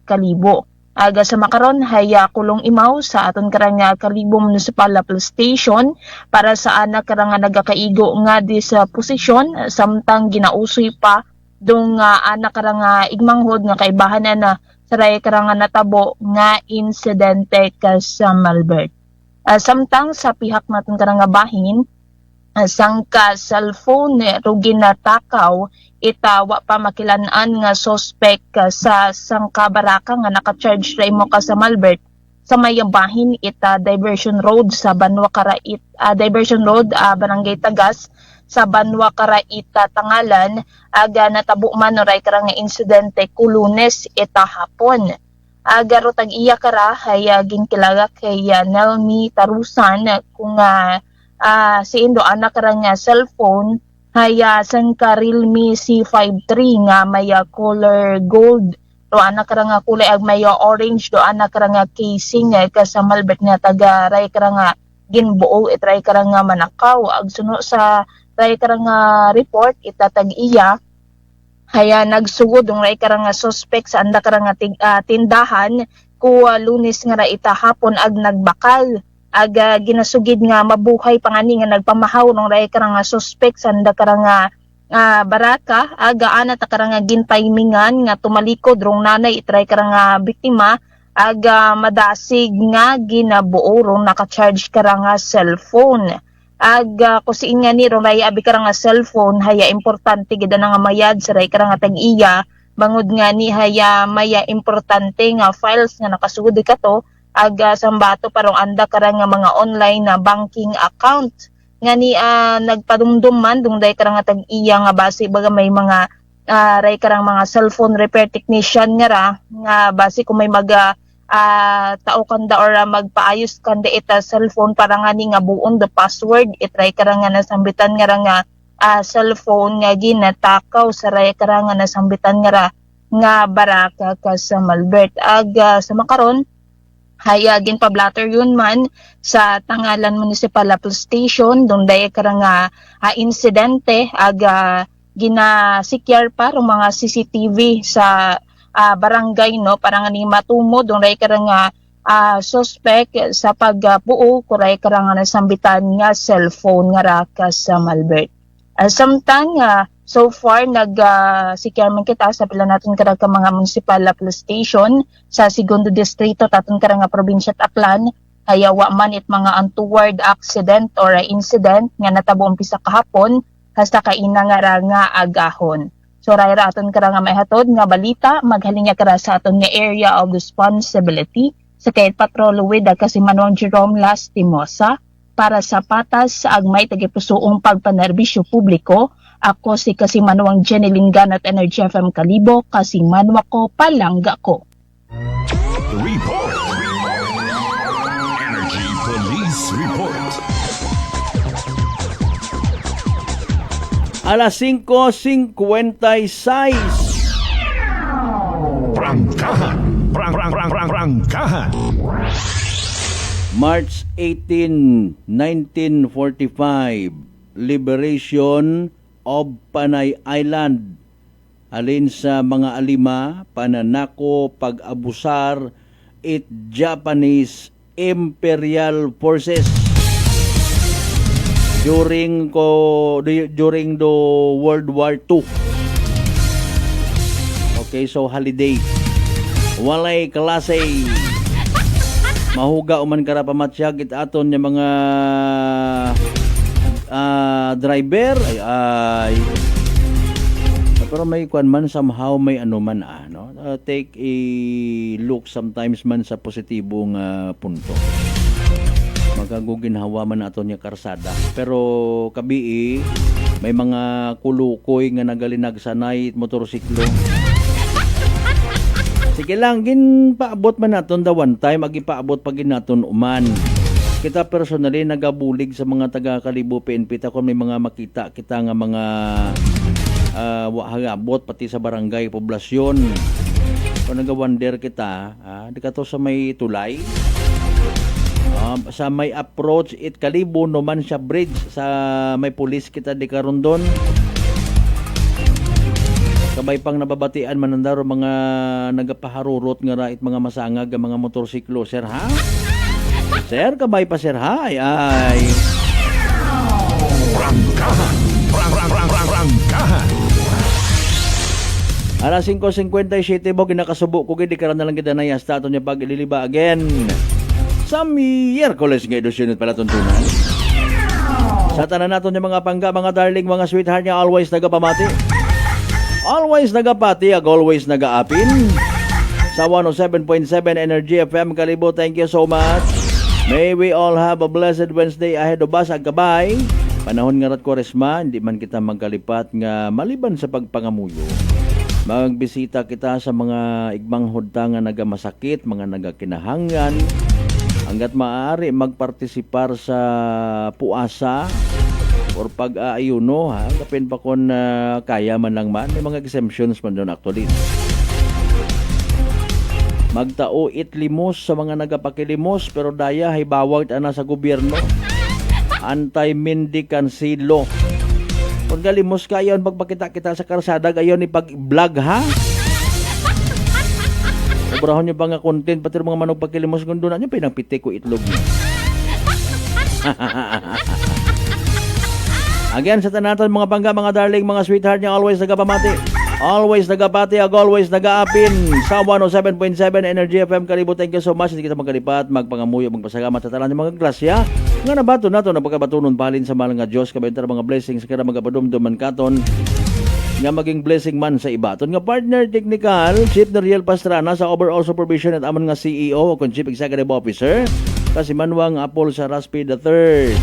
Kalibo. Aga sa makaron hay kulong imaw sa aton karang Kalibo Municipal Police Station para sa anak karang nagakaigo nga di sa posisyon samtang ginausoy pa dong anak karang igmanghod nga kaibahanan na saray karang natabo nga insidente ka sa Malbert. Samtang sa pihak natin karang bahin, sangka cellphone ro ginatakaw itawa pa makilan-an nga suspect sa sangka baraka nga naka-charge ra imo ka sa Malbert sa mayabahin diversion road sa Banwa Karait diversion road barangay Tagas sa Banwa Karait Tangalan aga natabo man ray karang insidente Lunes hapon. Aga ro tag-iya kara hay ginkilaga kay Nelmi Tarusan kung si Indo anak karang cellphone hay sangka Realme C53 nga may color gold do anak karang kulay ag may orange do anak karang casing ka sa Malbert nga taga ray karang ginbuo itray karang manakaw ag suno sa ray karang report itatag-iya haya nagsugod ng ray karang suspect sa anda karang tindahan ku Lunes nga ra hapon ag nagbakal ag ginasugid nga mabuhay pangani nga nagpamahaw ng ray karang suspect sa anda karang baraka aga ana ta karang gintimingan nga tumalikod rong nanay itray karang biktima aga madasig nga ginabuo rong naka-charge karang cellphone. Aga kusiin nga ni ron ray abi karang cellphone haya importante gid nga mayad sa ray karang tag-iya bangod nga ni haya maya importante nga files nga nakasugod kato aga sambato parong anda karang mga online na banking account nga ni nagpadumdum man dung day karang tag-iya nga base baga may mga ray karang mga cellphone repair technician nga ra nga base kung may tao kanda or magpaayos kanda ita cellphone para nga ni nga buon the password itry karang nga nasambitan nga cellphone nga ginatakaw sa ray karang nga nasambitan nga baraka ka sa Malbert aga sa makaron haya ginpablatter yun man sa Tangalan Municipal Police Station dong day karang insidente aga gina-secure pa ro mga CCTV sa barangay no para nga ni matumo dong ray karang suspect sa pagbuo kuray karang nasambitan nga cellphone nga raka sa Malbert. Samtang so far secure man kita sa pila natin karang mga municipal police station sa Segundo Distrito taton karang probinsya Aklan hayawa man it mga untoward accident or incident nga natabo umpisa kahapon hasta kaina nga agahon. So rayra aton karang maihatod nga balita maghalinga kara sa aton nga area of responsibility sa kayat patrol with kasi Manong Jerome Lastimosa para sa patas sa agmay tagipusoong pagpanerbisyo publiko. Ako si Kasimanwang Jenny Lingan at Energy FM Kalibo, Kasimanwa ko palangga ko. Report. Energy Police Report. Alas 5:56. Prangkahan. Prangkahan. March 18, 1945. Liberation of Panay Island. Alin sa mga alima, pananako, pag-abusar, it Japanese Imperial Forces. During the World War II. Okay, so holiday. Walay klase. Mahuga uman kara pamatsyag it aton yung mga driver ay pero may kwan man somehow may ano man no? Take a look sometimes man sa positibong punto. Magaguginhawa man aton yung karsada pero kabii May mga kulukoy nga nagalinagsanay motorsiklo. Sige lang, paabot man naton the one time, agi paabot pag naton uman. Kita personally nagabulig sa mga taga Kalibo PNP ta kung may mga makita kita nga mga hagabot pati sa barangay poblasyon. Kung nagawander kita, di ka to sa may tulay. Sa may approach it Kalibo naman siya bridge sa may pulis kita di karon doon. Kabay pang nababatian manandaro mga nagapaharurot nga rait mga masangag mga motorsiklo, sir ha? Sir, kabay pa sir ha? Ay. Prangkahan. Prangkahan. Alas 5:57 mo ginakasubo ko gid karon na lang gid na stato niya pag ililiba again. Sa Miyerkules nga edusyon pala tuntunan. Sa tanan naton yung mga pangga, mga darling, mga sweetheart niya always nagapamati. Always nagapati, always nagaapin. Sa 107.7 Energy FM Kalibo, thank you so much. May we all have a blessed Wednesday ahead of us. Agkabay, panahon nga rat Kwaresma, hindi man kita magkalipat nga maliban sa pagpangamuyo. Magbisita kita sa mga igmang hudta nga nagamasakit, mga nagakinahangan. Hanggat maaari magpartisipar sa puasa or pag-aayuno, ha? Kapin pa kung kaya man lang man. May mga exemptions man doon actually. Magtao itlimos sa mga nagapakilimos pero daya hay bawag ana sa gobyerno. Anti-mendikansilo. Kung galimos kayon pagpakita-kita sa karsada gayon ipag-vlog ha. Sobrahon nyo pa nga content pati mga manong pagkilimos kung doon nyo pinangpiti ko itlog nyo. Again sa tanatan mga pangga, mga darling, mga sweetheart niya always nagapamati. Always nagapati, always nagaapin sa 107.7 Energy FM Kalibo. Thank you so much. Hindi kita magkalipat, magpangamuyo, magpasalamat sa talan ng mga grasya. Nga nabato nato na pagkabatunon pahalin sa mahal nga Diyos. Kabentar mga blessings kaya magapadumduman katon. Nga maging blessing man sa iba. Ton nga partner technical, Chief Neriel Pastrana sa overall supervision at amon nga CEO o Chief Executive Officer. Kasi Manuang Apol sa Raspi III.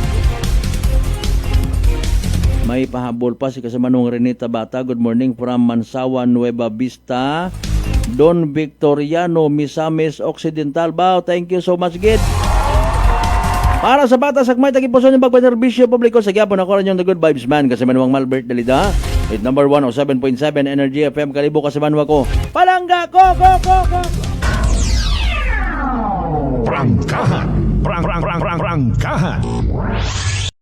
May pahabol pa si Kasamanong Renita Bata. Good morning from Mansawan, Nueva Vista. Don Victoriano, Misamis Occidental. Bao, thank you so much, Gid. Para sa bata, sakmay, tagipuson yung pagpanerbisyo publiko sa Gyapon. Ako rin yung The Good Vibes Man. Kasamanong Malbert Dalida. With number 107.7 Energy FM Kalibo. Kasamanwa ko. Palangga ko. Prangkahan. Prangkahan.